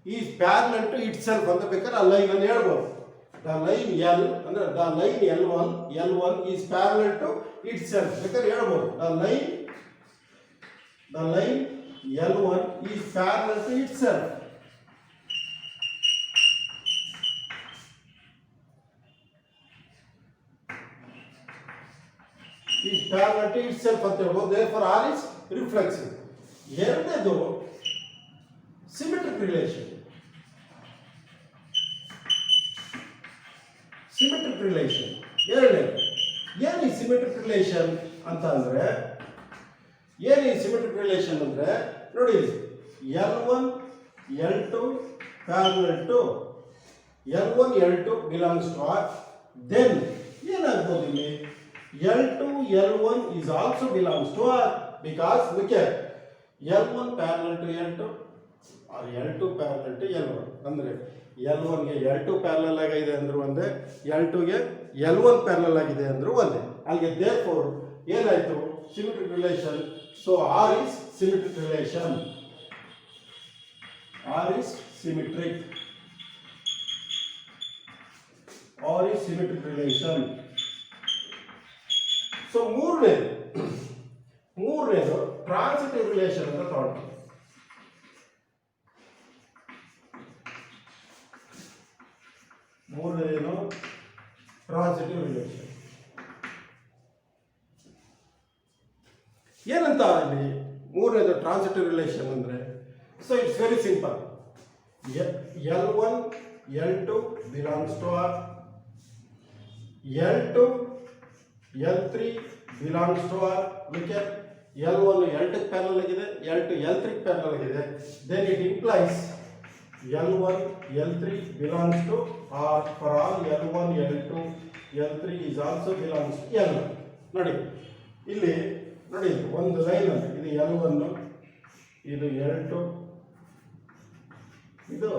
is parallel to itself ಅಂತ ಬೇಕಾದ್ರೆ ಆ ಲೈನ್ ಅನ್ನು ಹೇಳ್ಬೋದು. The line L ಅಂದ್ರೆ the line L1 is parallel to itself ಬೇಕಾದ್ರೆ ಹೇಳ್ಬೋದು. The line L1 is parallel to itself. Is parallel to itself ಅಂತ ಹೇಳ್ಬೋದು. Therefore R is reflexive. ಎರಡನೇದು ಸಿಮಿಟ್ರಿಕ್ ರಿಲೇಷನ್. ಎರಡನೇದು ಏನು ಈ ಸಿಮಿಟ್ರಿಕ್ ರಿಲೇಷನ್ ಅಂತ ಅಂದರೆ ನೋಡಿ L1 L2 parallel to L1 L2 belongs to R. Then ಏನಾಗ್ಬೋದು ಇಲ್ಲಿ L2 L1 is also belongs to R because look here L1 parallel to L2 or L2 parallel to L1 ಅಂದ್ರೆ L1 ಗೆ L2 parallel ಆಗಿದೆ ಅಂದ್ರು ಒಂದೇ L2 ಗೆ L1 parallel ಆಗಿದೆ ಅಂದ್ರು ಒಂದೇ ಅಲ್ಲಿಗೆ therefore ಏನಾಯ್ತು symmetric relation so R is symmetric relation R is symmetric R is symmetric relation so ಮೂರನೇದು ಟ್ರಾನ್ಸಿಟಿವ್ ರಿಲೇಷನ್ ಅಂತ ತಗೊಂಡ್ವಿ ಮೂರನೇದೇನು ಟ್ರಾನ್ಸಿಟಿವ್ ರಿಲೇಷನ್ ಏನಂತ ಇಲ್ಲಿ ಮೂರನೇದು ಟ್ರಾನ್ಸಿಟಿವ್ ರಿಲೇಷನ್ ಅಂದ್ರೆ so it's very simple L1 L2 belongs to R L2 L3 belongs to R look at L1 L2 parallel ಆಗಿದೆ L2 L3 parallel ಆಗಿದೆ then it implies L1 L3 belongs to R for all L1 L2 L3 is also belongs to L1 ನೋಡಿ ಇಲ್ಲಿ ನೋಡಿ ಒಂದು line ಅಲ್ಲಿ ಇದು L1 ಇದು L2 ಇದು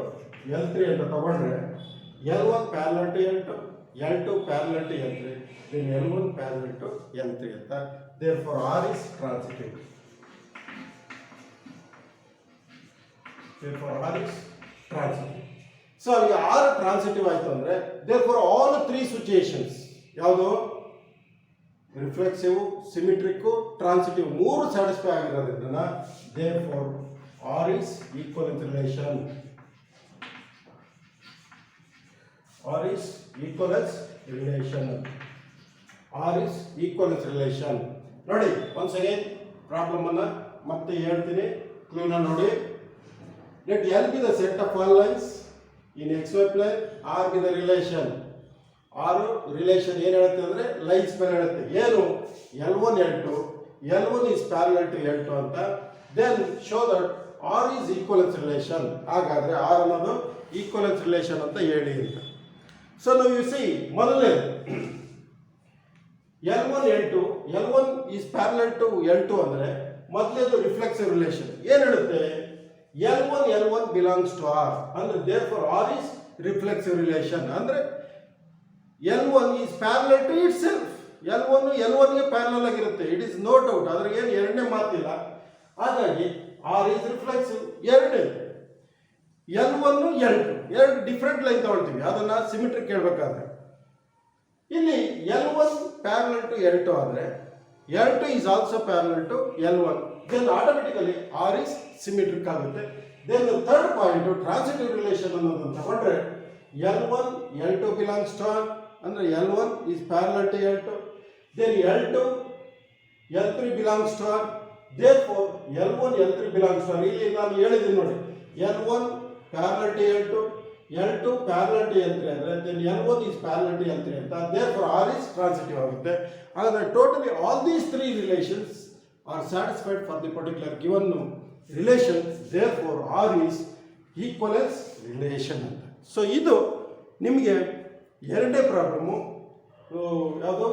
L3 ಅಂತ ತಗೊಂಡ್ರೆ L1 parallel to L2 L2 parallel to L3 then L1 parallel to L3 ಅಂತ therefore R is transitive therefore R is transitive so ಈಗ R transitive ಆಯ್ತು ಅಂದ್ರೆ therefore all three situations ಯಾವುದು reflexive symmetric transitive ಮೂರು satisfy ಆಗಿರೋದ್ರಿಂದ therefore R is equivalence relation R is equivalence relation R is equivalence relation ನೋಡಿ once again problem ಅನ್ನ ಮತ್ತೆ ಹೇಳ್ತೀನಿ ಕ್ಲೂನ ನೋಡಿ let L be the set of all lines in xy plane R be the relation R relation ಏನು ಹೇಳುತ್ತೆ ಅಂದ್ರೆ lines ಮೇಲೆ ಹೇಳುತ್ತೆ ಏನು L1 L2 L1 is parallel to L2 ಅಂತ then show that R is equivalence relation ಹಾಗಾದ್ರೆ R ಅನ್ನೋದು equivalence relation ಅಂತ ಹೇಳಿ ಅಂತ so now you see ಮೊದಲನೇ L1 L2 L1 is parallel to L2 ಅಂದ್ರೆ ಮೊದಲನೇದು ರಿಫ್ಲೆಕ್ಸಿವ್ ರಿಲೇಷನ್ ಏನು ಹೇಳುತ್ತೆ L1 L1 belongs to R ಅಂದ್ರೆ therefore R is reflexive relation ಅಂದ್ರೆ L1 is parallel to itself L1 L1 ಗೆ ಪ್ಯಾರಲಲ್ ಆಗಿರುತ್ತೆ it is no doubt ಅದ್ರ ಏನು ಎರಡನೇ ಮಾತಿಲ್ಲ ಹಾಗಾಗಿ R is reflexive ಎರಡನೇ L1 L2 ಎರಡು ಡಿಫರೆಂಟ್ ಲೈನ್ ತಗೊಳ್ತೀವಿ ಅದನ್ನ ಸಿಮಿಟ್ರಿಕ್ ಹೇಳ್ಬೇಕಾದ್ರೆ ಇಲ್ಲಿ L1 parallel to L2 ಆದರೆ L2 is also parallel to L1 then automatically R is symmetric ಆಗುತ್ತೆ then the third point transitive relation ಅನ್ನೋದನ್ನ ತಗೊಂಡ್ರೆ L1 L2 belongs to R ಅಂದ್ರೆ L1 is parallel to L2 then L2 L3 belongs to R therefore L1 L3 belongs to R ಇಲ್ಲಿ ನಾನು ಹೇಳಿದ್ದೀನಿ ನೋಡಿ L1 parallel to L2 L2 parallel to L3 ಅಂದ್ರೆ then L1 is parallel to L3 ಅಂತ therefore R is transitive ಆಗುತ್ತೆ ಹಾಗಾದ್ರೆ totally all these three relations are satisfied for the particular given relation therefore R is equivalence relation ಅಂತ so ಇದು ನಿಮಗೆ ಎರಡನೇ problem ಯಾವುದು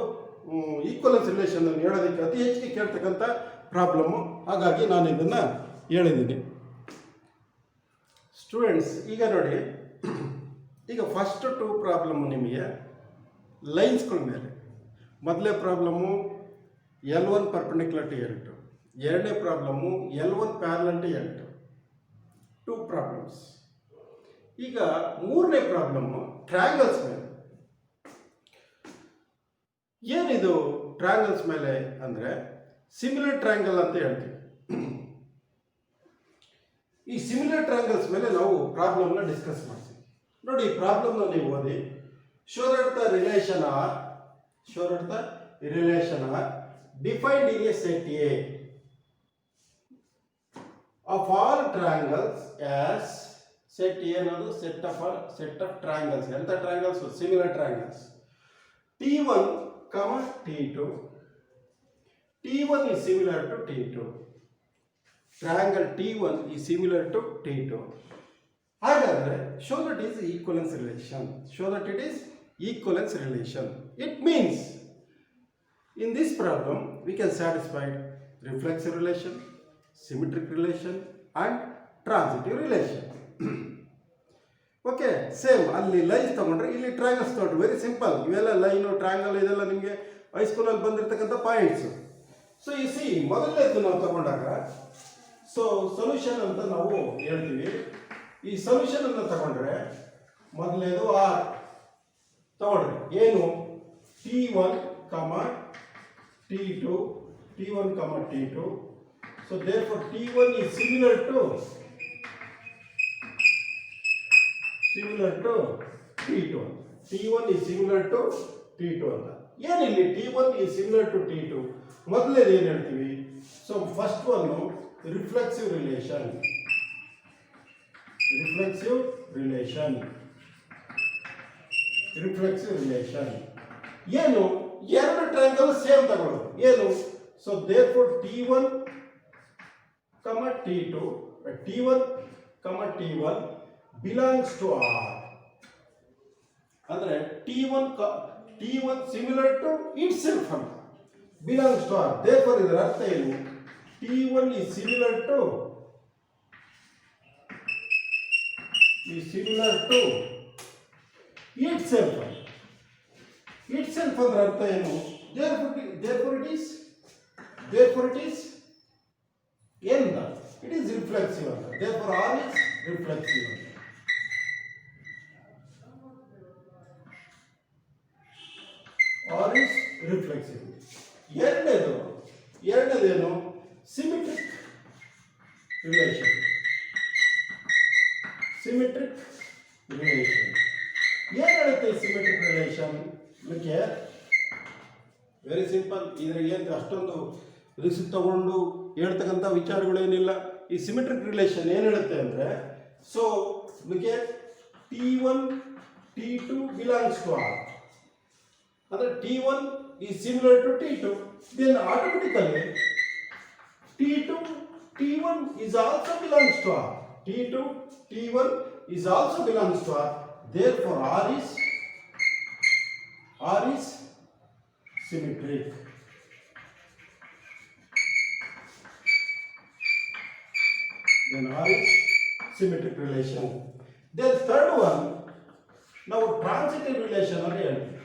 equivalence relation ಅನ್ನು ಹೇಳೋದಕ್ಕೆ ಅತಿ ಹೆಚ್ಚಿಗೆ ಕೇಳ್ತಕ್ಕಂಥ ಪ್ರಾಬ್ಲಮ್ಮು ಹಾಗಾಗಿ ನಾನು ಇದನ್ನು ಹೇಳಿದ್ದೀನಿ ಸ್ಟೂಡೆಂಟ್ಸ್ ಈಗ ನೋಡಿ ಈಗ ಫಸ್ಟ್ ಟು ಪ್ರಾಬ್ಲಮ್ಮು ನಿಮಗೆ ಲೈನ್ಸ್ಗಳ ಮೇಲೆ ಮೊದಲನೇ problem L1 perpendicular to L2 ಎರಡನೇ problem L1 parallel to L2 two problems ಈಗ ಮೂರನೇ ಪ್ರಾಬ್ಲಮ್ಮು ಟ್ರಯಾಂಗಲ್ಸ್ ಮೇಲೆ ಏನಿದು ಟ್ರಯಾಂಗಲ್ಸ್ ಮೇಲೆ ಅಂದರೆ ಸಿಮಿಲರ್ ಟ್ರಯಾಂಗಲ್ ಅಂತ ಹೇಳ್ತೀವಿ ಈ ಸಿಮಿಲರ್ ಟ್ರಯಾಂಗಲ್ಸ್ ಮೇಲೆ ನಾವು ಪ್ರಾಬ್ಲಮ್ನ ಡಿಸ್ಕಸ್ ಮಾಡ್ತೀವಿ ನೋಡಿ ಈ ಪ್ರಾಬ್ಲಮ್ನ ನೀವು ಓದಿ show that the relation R defined in a set A of all triangles as set A ಅನ್ನೋದು set of triangles ಎಂತ triangles similar triangles T1, T2 T1 is similar to T2 triangle T1 is similar to T2 ಹಾಗಾದರೆ show that is equivalence relation. Show that it is equivalence relation. It means in this problem we can satisfy reflexive relation, symmetric relation and transitive relation. Okay, same ಅಲ್ಲಿ lines ತಗೊಂಡ್ರೆ ಇಲ್ಲಿ triangles ತಗೊಂಡ್ರೆ very simple. ಇವೆಲ್ಲ line triangle ಇದೆಲ್ಲ ನಿಮಗೆ ಹೈಸ್ಕೂಲಲ್ಲಿ ಬಂದಿರತಕ್ಕಂಥ points. So ಈ C ಮೊದಲನೇದು ನಾವು ತಗೊಂಡಾಗ ಸೊ ಸೊಲ್ಯೂಷನ್ ಅಂತ ನಾವು ಹೇಳ್ತೀವಿ. ಈ ಸೊಲ್ಯೂಷನ್ ಅನ್ನು ತಗೊಂಡ್ರೆ ಮೊದಲನೇದು ಆರ್ ತಗೊಂಡ್ರೆ ಏನು T1, T2, T1, T2. So therefore T1 is similar to T2. T1 is similar to T2 ಅಂತ. ಏನಿಲ್ಲಿ T1 is similar to T2 ಮೊದಲನೇದು ಏನು ಹೇಳ್ತೀವಿ? So first one reflexive relation. ಏನು ಎರಡು ಟ್ರಯಾಂಗಲ್ ಸೇಮ್ ತಗೊಳ್ಳೋದು ಏನು? So therefore T1, T1 belongs to R. ಅಂದ್ರೆ T1 similar to itself ಅಂತ ಬಿಲಾಂಗ್ಸ್ ಟು R. ದೇರ್ಫೋರ್ ಇದರ ಅರ್ಥ ಏನು? T1 is similar to itself. ಅಂದ್ರೆ ಅರ್ಥ ಏನು? therefore it is ಎಂದ it is reflexive ಅಂತ. therefore R is reflexive ಅಂತ. R is reflexive. ಎರಡನೇದೇನು? Symmetric relation. ಏನು ಹೇಳುತ್ತೆ ಸಿಮಿಟ್ರಿಕ್ ರಿಲೇಷನ್? ಇದಕ್ಕೆ ವೆರಿ ಸಿಂಪಲ್. ಇದ್ರಾಗ ಏನು ಅಷ್ಟೊಂದು ರಿಸ್ಕ್ ತಗೊಂಡು ಹೇಳ್ತಕ್ಕಂಥ ವಿಚಾರಗಳೇನಿಲ್ಲ. ಈ ಸಿಮಿಟ್ರಿಕ್ ರಿಲೇಷನ್ ಏನು ಹೇಳುತ್ತೆ ಅಂದರೆ, ಸೊ ಇದಕ್ಕೆ T1, T2 belongs to R. ಅಂದರೆ T1 is similar to T2. Then automatically T1 is also belongs to R. T1 is also belongs to R. Therefore R is symmetric. Then R is symmetric relation. Then third one, now transitive relation ಅಂತ ಹೇಳ್ತೀವಿ.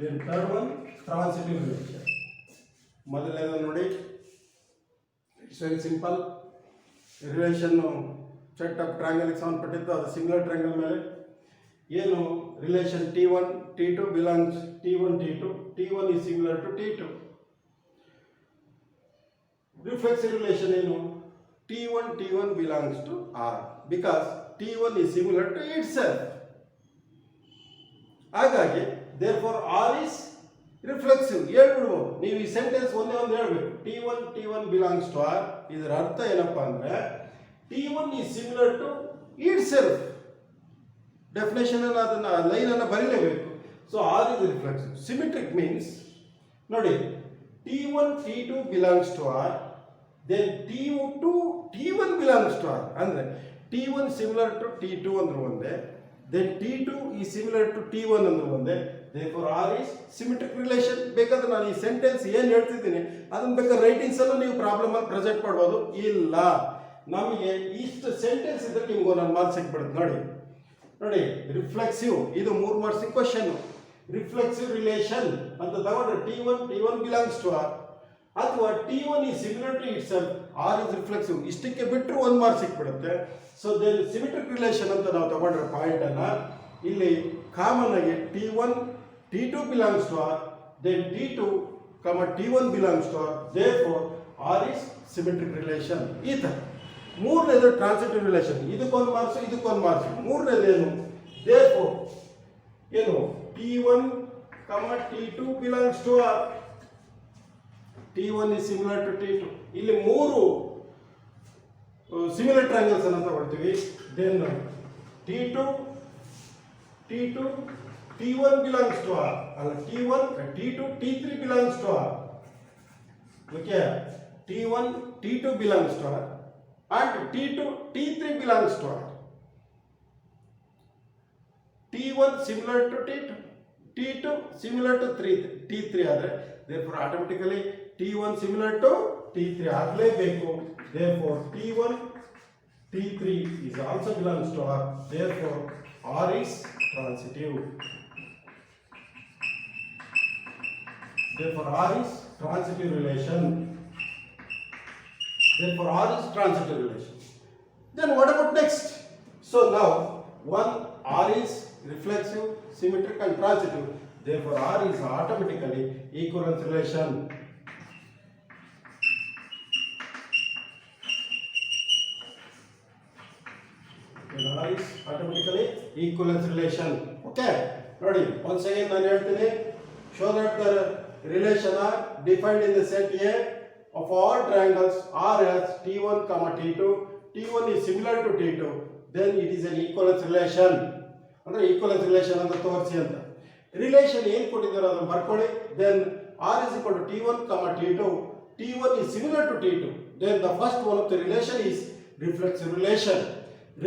Then third one, transitive relation. ಮೊದಲನೇದು ನೋಡಿ, it's very simple. Relation set of ಟ್ರಯಾಂಗಲ್ಗೆ ಸಂಬಂಧಪಟ್ಟಿದ್ದು, ಅದು single triangle ಮೇಲೆ ಏನು relation T1, T2 belongs T1, T1 is similar to T2. Reflexive relation ಏನು? T1 belongs to R because T1 is similar to itself. ಹಾಗಾಗಿ therefore R is reflexive. ಹೇಳ್ಬಿಡ್ಬೋದು ನೀವು. ಈ sentence ಒಂದೇ ಒಂದು ಹೇಳ್ಬೇಕು, T1 ಬಿಲಾಂಗ್ಸ್ ಟು R. ಇದರ ಅರ್ಥ ಏನಪ್ಪಾ ಅಂದ್ರೆ T1 is similar to itself. Definition ಅನ್ನು ಅದನ್ನ ಲೈನ್ ಅನ್ನು ಬರೀಲೇಬೇಕು. So R is reflexive. Symmetric means ನೋಡಿ T2 belongs to R, then T1 belongs to R. ಅಂದ್ರೆ T1 ಸಿಮಿಲರ್ ಟು T2 ಅಂದ್ರೆ ಒಂದೇ, then T2 is similar to T1 ಅಂದ್ರೆ ಒಂದೇ. therefore R is symmetric relation. ಬೇಕಾದ್ರೆ ನಾನು ಈ ಸೆಂಟೆನ್ಸ್ ಏನು ಹೇಳ್ತಿದ್ದೀನಿ ಅದನ್ನ ಬೇಕಾದ್ರೆ ರೈಟಿಂಗ್ಸ್ ಅಲ್ಲೂ ನೀವು ಪ್ರಾಬ್ಲಮ್ ಅಲ್ಲಿ ಪ್ರೆಸೆಂಟ್ ಮಾಡ್ಬೋದು. ಇಲ್ಲ, ನಮಗೆ ಇಷ್ಟು ಸೆಂಟೆನ್ಸ್ ಇದ್ರೆ ನಿಮ್ಗೆ ಒಂದೊಂದು ಮಾರ್ಕ್ಸ್ ಸಿಕ್ಬಿಡುತ್ತೆ. ನೋಡಿ ರಿಫ್ಲೆಕ್ಸಿವ್, ಇದು 3 ಮಾರ್ಕ್ಸ್ ಕ್ವಶನ್. ರಿಫ್ಲೆಕ್ಸಿವ್ ರಿಲೇಷನ್ ಅಂತ ತಗೊಂಡ್ರೆ T1 ಬಿಲಾಂಗ್ಸ್ ಟು R, ಅಥವಾ T1 is similar to itself, R is reflexive. ಇಷ್ಟಕ್ಕೆ ಬಿಟ್ಟರು 1 ಮಾರ್ಕ್ಸ್ ಸಿಕ್ಬಿಡುತ್ತೆ. ಸೊ ದೆನ್ ಸಿಮಿಟ್ರಿಕ್ ರಿಲೇಷನ್ ಅಂತ ನಾವು ತಗೊಂಡ್ರೆ ಪಾಯಿಂಟ್ ಅನ್ನ ಇಲ್ಲಿ ಕಾಮನ್ ಆಗಿ T2 belongs to R, then T1 belongs to R. therefore R is symmetric relation. ಈ ತರ. ಮೂರನೇದು ಟ್ರಾನ್ಸಿಟಿವ್ ರಿಲೇಷನ್. ಇದಕ್ಕೊಂದು ಮಾರ್ಕ್ಸ್, ಇದಕ್ಕೊಂದು ಮಾರ್ಕ್ಸ್. ಮೂರನೇದು ಏನು? therefore ಏನು T1, T2 belongs to R. T1 is similar to T2. ಇಲ್ಲಿ ಮೂರು ಸಿಮಿಲರ್ ಟ್ರಯಾಂಗಲ್ಸ್ ಅನ್ನು ತಗೊಳ್ತೀವಿ. Then T1 belongs to R. ಅಲ್ಲ, T2 T3 belongs to R. Okay, T1 T2 belongs to R and T3 belongs to R. T1 similar to T2, T2 similar to T3 therefore automatically T1 similar to T3 ಆಗಲೇಬೇಕು. Therefore T1 T3 is also belongs to R. Therefore R is transitive. Therefore R is transitive relation. Therefore R is transitive relation. Then what about next? So now one R is reflexive, symmetric and transitive. Therefore R is automatically equivalence relation. Then R is automatically equivalence relation. Okay. Ready? Once again ನಾನು ಹೇಳ್ತೀನಿ. Show that the relation are defined in the set A of all triangles R as T1, T2. T1 is similar to T2. Then it is an equivalence relation. ಅಂದ್ರೆ equivalence relation ಅಂತ ತೋರಿಸಿ ಅಂತ. Relation ಏನು ಕೊಟ್ಟಿದ್ದಾರೆ ಅದನ್ನು ಬರ್ಕೊಳ್ಳಿ. Then R is equal to T1, T2. T1 is similar to T2. Then the first one of the relation is reflexive relation.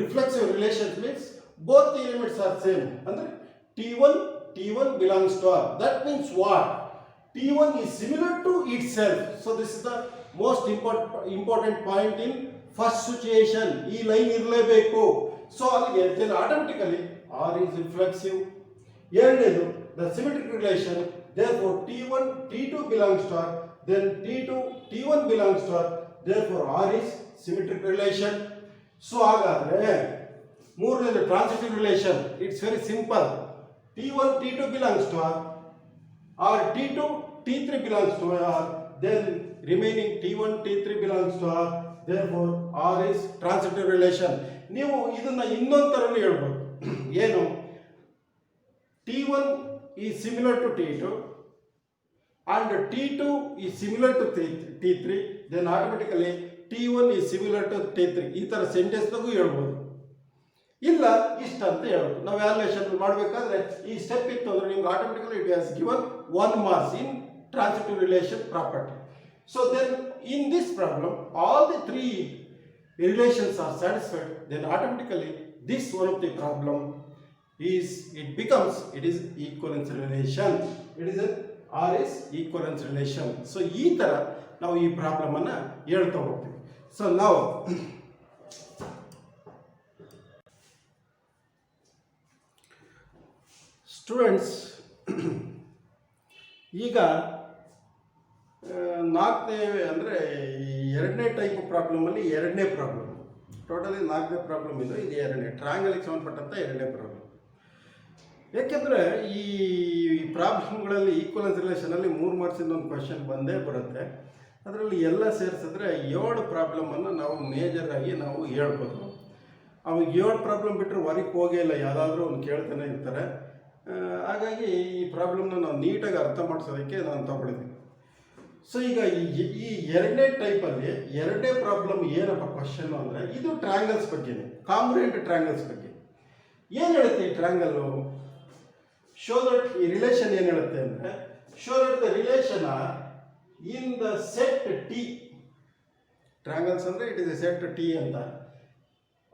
Reflexive relation means both the elements are same. ಅಂದ್ರೆ T1 belongs to R. That means what? T1 is similar to itself. So this is the most important point in first situation. ಈ line ಇರಲೇಬೇಕು. So ಅಲ್ಲಿಗೆ then automatically R is reflexive. ಎರಡನೇದು the symmetric relation. Therefore T2 belongs to R. Then T1 belongs to R. Therefore R is symmetric relation. So ಹಾಗಾದ್ರೆ ಮೂರನೇದು transitive relation. It's very simple. T2 belongs to R. Or T3 belongs to R. Then remaining T3 belongs to R. Therefore R is transitive relation. ನೀವು ಇದನ್ನ ಇನ್ನೊಂದು ತರನೇ ಹೇಳ್ಬೋದು. ಏನು? T1 is similar to T2 and T2 is similar to T3. Then automatically T1 is similar to T3. ಈ ತರ ಸೆಂಟೆನ್ಸ್ನಾಗೂ ಹೇಳ್ಬೋದು. ಇಲ್ಲ ಇಷ್ಟ ಅಂತ ಹೇಳೋದು. ನಾವು ವ್ಯಾಲ್ಯೂಯೇಷನ್ ಮಾಡಬೇಕಾದ್ರೆ ಈ ಸ್ಟೆಪ್ ಇತ್ತು ಅಂದ್ರೆ ನಿಮ್ಗೆ automatically it has given 1 marks in transitive relation property. So then in this problem all the 3 relations are satisfied, then automatically this one of the problem is it is equivalence relation. It is R is equivalence relation. So ಈ ತರ ನಾವು ಈ problem ಅನ್ನ ಹೇಳ್ತಾ ಹೋಗ್ತೀವಿ. So ನಾವು students ಈಗ ನಾಲ್ಕನೇ ಅಂದರೆ ಎರಡನೇ ಟೈಪ್ ಪ್ರಾಬ್ಲಮಲ್ಲಿ ಎರಡನೇ ಪ್ರಾಬ್ಲಮ್ ಟೋಟಲಿ ನಾಲ್ಕನೇ ಪ್ರಾಬ್ಲಮ್ ಇದು ಎರಡನೇ ಟ್ರಯಾಂಗಲ್ಗೆ ಸಂಬಂಧಪಟ್ಟಂಥ ಎರಡನೇ ಪ್ರಾಬ್ಲಮ್. ಏಕೆಂದರೆ ಈ ಪ್ರಾಬ್ಲಮ್ಗಳಲ್ಲಿ ಈಕ್ವಲೆನ್ಸ್ ರಿಲೇಷನಲ್ಲಿ 3 ಮಾರ್ಕ್ಸಿಂದ ಒಂದು ಕ್ವಶನ್ ಬಂದೇ ಬರುತ್ತೆ. ಅದರಲ್ಲಿ ಎಲ್ಲ ಸೇರಿಸಿದ್ರೆ 7 ಪ್ರಾಬ್ಲಮನ್ನು ನಾವು ಮೇಜರಾಗಿ ನಾವು ಹೇಳ್ಬೋದು. ಅವಾಗ 7 ಪ್ರಾಬ್ಲಮ್ ಬಿಟ್ಟರೆ ಹೊರಗೆ ಹೋಗೇ ಇಲ್ಲ, ಯಾವುದಾದ್ರೂ ಒಂದು ಕೇಳ್ತಾನೆ ಇರ್ತಾರೆ. ಹಾಗಾಗಿ ಈ ಪ್ರಾಬ್ಲಮ್ನ ನಾವು ನೀಟಾಗಿ ಅರ್ಥ ಮಾಡಿಸೋದಕ್ಕೆ ನಾನು ತಗೊಂಡಿದ್ದೀನಿ. ಸೊ ಈಗ ಈ ಎರಡನೇ ಟೈಪಲ್ಲಿ ಎರಡನೇ ಪ್ರಾಬ್ಲಮ್ ಏನಪ್ಪ ಕ್ವಶನ್ ಅಂದರೆ ಇದು ಟ್ರಯಾಂಗಲ್ಸ್ ಬಗ್ಗೆನೇ, ಕಾಂಗ್ರುಯೆಂಟ್ ಟ್ರಯಾಂಗಲ್ಸ್ ಬಗ್ಗೆ ಏನು ಹೇಳುತ್ತೆ ಈ ಟ್ರಯಾಂಗಲ್ಲು. ಶೋ ದಟ್ ಈ ರಿಲೇಷನ್ ಏನು ಹೇಳುತ್ತೆ ಅಂದರೆ show that the relation in the set T. Triangles ಅಂದರೆ it is a set T ಅಂತ.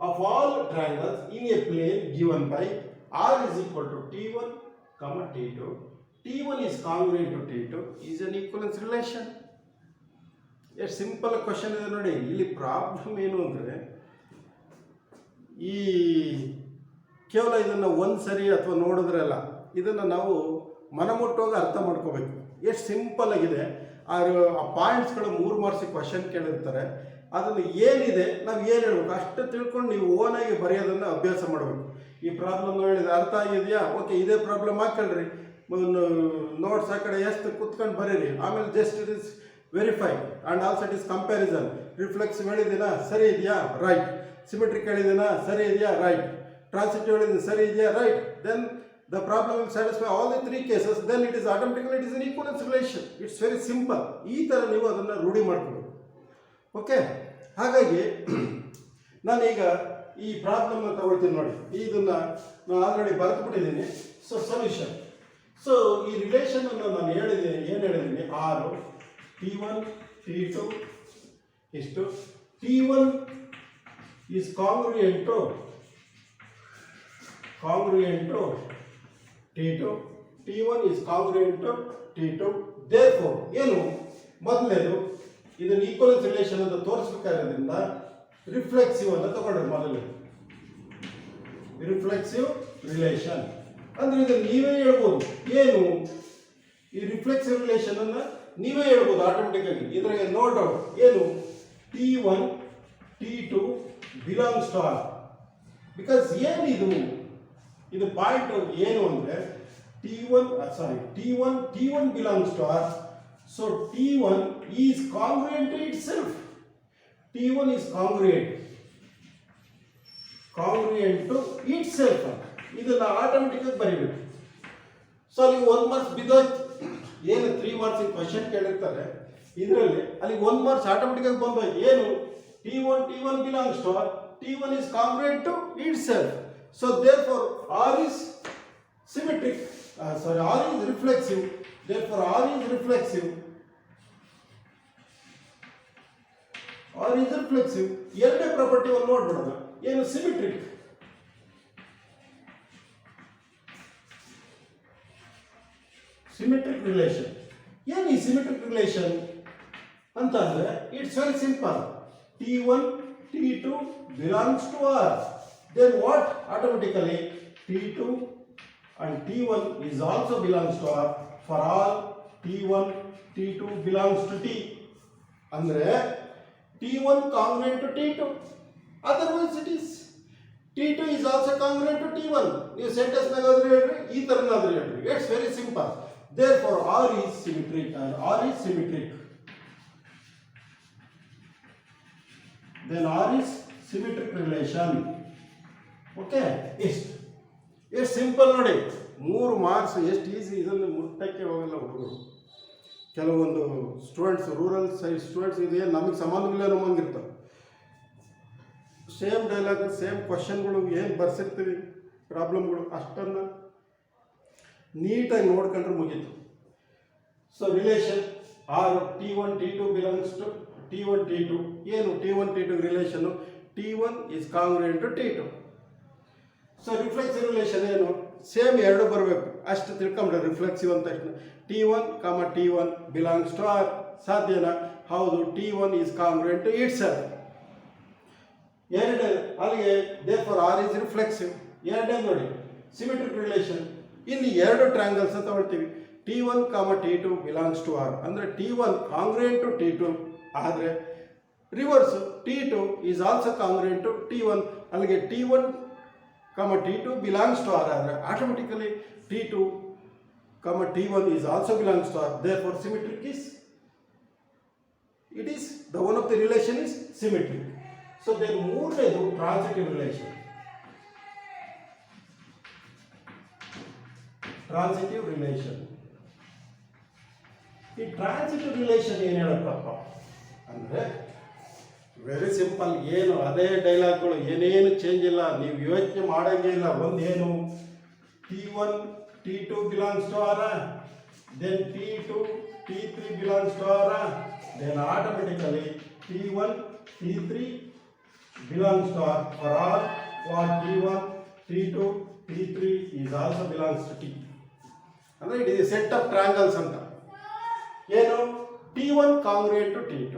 Of all triangles in a plane given by R is equal to T1, T2. T1 is congruent to T2 is an equivalence relation. ಎಷ್ಟು simple question ಇದೆ ನೋಡಿ. ಇಲ್ಲಿ problem ಏನು ಅಂದರೆ ಈ ಕೇವಲ ಇದನ್ನು ಒಂದು ಸರಿ ಅಥವಾ ನೋಡಿದ್ರಲ್ಲ, ಇದನ್ನು ನಾವು ಮನಮುಟ್ಟೋಗಿ ಅರ್ಥ ಮಾಡ್ಕೋಬೇಕು. ಎಷ್ಟು ಸಿಂಪಲ್ ಆಗಿದೆ. ಆ ಪಾಯಿಂಟ್ಸ್ಗಳು 3 ಮಾರ್ಕ್ಸಿಗೆ ಕ್ವಶನ್ ಕೇಳಿರ್ತಾರೆ. ಅದನ್ನು ಏನಿದೆ ನಾವು ಏನು ಹೇಳ್ಬೇಕು ಅಷ್ಟು ತಿಳ್ಕೊಂಡು ನೀವು ಓನಾಗಿ ಬರೆಯೋದನ್ನು ಅಭ್ಯಾಸ ಮಾಡಬೇಕು. ಈ ಪ್ರಾಬ್ಲಮ್ ಹೇಳಿದ್ರೆ ಅರ್ಥ ಆಗಿದೆಯಾ? ಓಕೆ, ಇದೇ ಪ್ರಾಬ್ಲಮ್ ಹಾಕಳ್ರಿ, ನೋಟ್ಸ್ ಆ ಕಡೆ ಎಷ್ಟು ಕುತ್ಕೊಂಡು ಬರೀರಿ. ಆಮೇಲೆ just it is verify and also it is comparison. Reflexive ಹೇಳಿದ್ದೀನಾ, ಸರಿ ಇದೆಯಾ, ರೈಟ್. ಸಿಮೆಟ್ರಿಕ್ ಹೇಳಿದ್ದೀನಾ, ಸರಿ ಇದೆಯಾ, ರೈಟ್. ಟ್ರಾನ್ಸಿಟಿವ್ ಹೇಳಿದ್ದೀನಿ, ಸರಿ ಇದೆಯಾ, right. Then the problem will satisfy all the 3 cases, then it is automatically it is an equivalence relation. It's very simple. ಈ ಥರ ನೀವು ಅದನ್ನು ರೂಢಿ ಮಾಡ್ಕೊಬೇಕು. ಓಕೆ, ಹಾಗಾಗಿ ನಾನೀಗ ಈ ಪ್ರಾಬ್ಲಮ್ನ ತಗೊಳ್ತೀನಿ ನೋಡಿ. ಇದನ್ನು ನಾನು ಆಲ್ರೆಡಿ ಬರೆದುಬಿಟ್ಟಿದ್ದೀನಿ. So solution. ಸೊ ಈ ರಿಲೇಷನನ್ನು ನಾನು ಹೇಳಿದ್ದೀನಿ, ಏನು ಹೇಳಿದ್ದೀನಿ, R T1 T2 ಎಷ್ಟು T1 is congruent to T2, T1 is congruent to T2. Therefore ಏನು ಮೊದಲನೇದು ಇದನ್ನ ಈಕ್ವಲೆನ್ಸ್ ರಿಲೇಷನ್ ಅಂತ ತೋರಿಸಬೇಕಾದ್ರಿಂದ ರಿಫ್ಲೆಕ್ಸಿವ್ ಅಂತ ತಗೊಂಡ್ರೆ ಮೊದಲನೇದು ರಿಫ್ಲೆಕ್ಸಿವ್ ರಿಲೇಷನ್ ಅಂದ್ರೆ ಇದನ್ನು ನೀವೇ ಹೇಳ್ಬೋದು ಏನು ಈ ರಿಫ್ಲೆಕ್ಸಿವ್ ರಿಲೇಷನ್ ಅನ್ನ ನೀವೇ ಹೇಳ್ಬೋದು ಆಟೋಮೆಟಿಕ್ ಆಗಿ ಇದ್ರಾಗೆ ನೋ ಡೌಟ್ ಏನು T1 T2 belongs to R because ಏನಿದು ಇದು ಪಾಯಿಂಟ್ ಏನು ಅಂದ್ರೆ T1 belongs to R, so T1 is congruent to itself. T1 is congruent to itself. ಇದನ್ನ ಆಟೋಮೆಟಿಕ್ ಆಗಿ ಬರೀಬೇಕು. ಸೊ ಅಲ್ಲಿ 1 ಮಾರ್ಕ್ಸ್ ಬಿದ್ದೋಯ್ತು. ಏನು 3 ಮಾರ್ಕ್ಸ್ ಕ್ವಶನ್ ಕೇಳಿರ್ತಾರೆ ಇದರಲ್ಲಿ ಅಲ್ಲಿ 1 ಮಾರ್ಕ್ಸ್ ಆಟೋಮೆಟಿಕ್ ಆಗಿ ಬಂದೋಯ್ತು. ಏನು T1 belongs to R, T1 is congruent to itself. So therefore R is symmetric. R is reflexive. Therefore R is reflexive. ಎರಡನೇ ಪ್ರಾಪರ್ಟಿ ಒಂದು ನೋಡ್ಬಿಡೋಣ. ಏನು ಸಿಮಿಟ್ರಿಕ್ ರಿಲೇಷನ್. ಏನು ಈ ಸಿಮಿಟ್ರಿಕ್ ರಿಲೇಷನ್ ಅಂತ ಅಂದ್ರೆ it's very simple. T1 T2 belongs to R. Then what? Automatically T2 and T1 is also belongs to R. For all T1 T2 belongs to T. Andre T1 congruent to T2. Otherwise it is T2 is also congruent to T1. You sentence nagadre ಹೇಳ್ರಿ ಈ ತರನಾದ್ರೆ ಹೇಳ್ರಿ. It's very simple. Therefore R is symmetric. Then R is symmetric relation. Okay? ಎಷ್ಟು simple ನೋಡಿ. 3 marks ಎಷ್ಟು easy. ಇದನ್ನು ಮುಟ್ಟಕ್ಕೆ ಹೋಗಲ್ಲ ಹುಡುಗರು. ಕೆಲವೊಂದು ಸ್ಟೂಡೆಂಟ್ಸ್ ರೂರಲ್ ಸೈಡ್ ಸ್ಟೂಡೆಂಟ್ಸ್ ಇದೆ ನಮಗೆ ಸಂಬಂಧವಿಲ್ಲ ನಮ್ಮಂಗಿರ್ತಾವೆ. ಸೇಮ್ ಡೈಲಾಗ್ ಸೇಮ್ ಕ್ವಶನ್ಗಳು ಏನು ಬರ್ಸಿರ್ತೀವಿ ಪ್ರಾಬ್ಲಮ್ಗಳು ಅಷ್ಟನ್ನು ನೀಟಾಗಿ ನೋಡ್ಕೊಂಡ್ರೆ ಮುಗೀತು. So relation R T1 T2 belongs to T1 T2. ಏನು T1 T2 ರಿಲೇಷನ್ನು T1 is congruent to T2. So reflexive relation ಏನು ಸೇಮ್ ಎರಡು ಬರಬೇಕು ಅಷ್ಟು ತಿಳ್ಕೊಂಡ್ರೆ ರಿಫ್ಲೆಕ್ಸಿವ್ ಅಂತ ತಕ್ಷಣ T1, T1 belongs to R. ಸಾಧ್ಯನಾ? ಹೌದು. T1 is congruent to itself. ಎರಡನೇ ಅಲ್ಲಿಗೆ therefore R is reflexive. ಎರಡನೇ ನೋಡಿ ಸಿಮೆಟ್ರಿಕ್ ರಿಲೇಷನ್. ಇಲ್ಲಿ ಎರಡು ಟ್ರಯಾಂಗಲ್ಸ್ ಅಂತ ತಗೊಳ್ತೀವಿ. T1, T2 belongs to R ಅಂದರೆ T1 congruent to T2 ಆದರೆ reverse T2 is also congruent to T1. ಅಲ್ಲಿಗೆ T1, T2 belongs to R ಆದರೆ automatically T2, T1 is also belongs to R. Therefore symmetric is the one of the relation is symmetric. So then ಮೂರನೇದು transitive relation. ಈ transitive relation ಏನು ಹೇಳುತ್ತಪ್ಪ ಅಂದರೆ very simple. ಏನು ಅದೇ ಡೈಲಾಗ್ಗಳು, ಏನೇನು change ಇಲ್ಲ, ನೀವು ಯೋಚನೆ ಮಾಡೋಂಗೇ ಇಲ್ಲ. ಒಂದೇನು T1 T2 belongs to R, then T2 T3 belongs to R, then automatically T1 T3 belongs to R. For all what T1 T2 T3 is also belongs to T. ಅಂದರೆ it is set of triangles ಅಂತ. ಏನು T1 congruent to T2,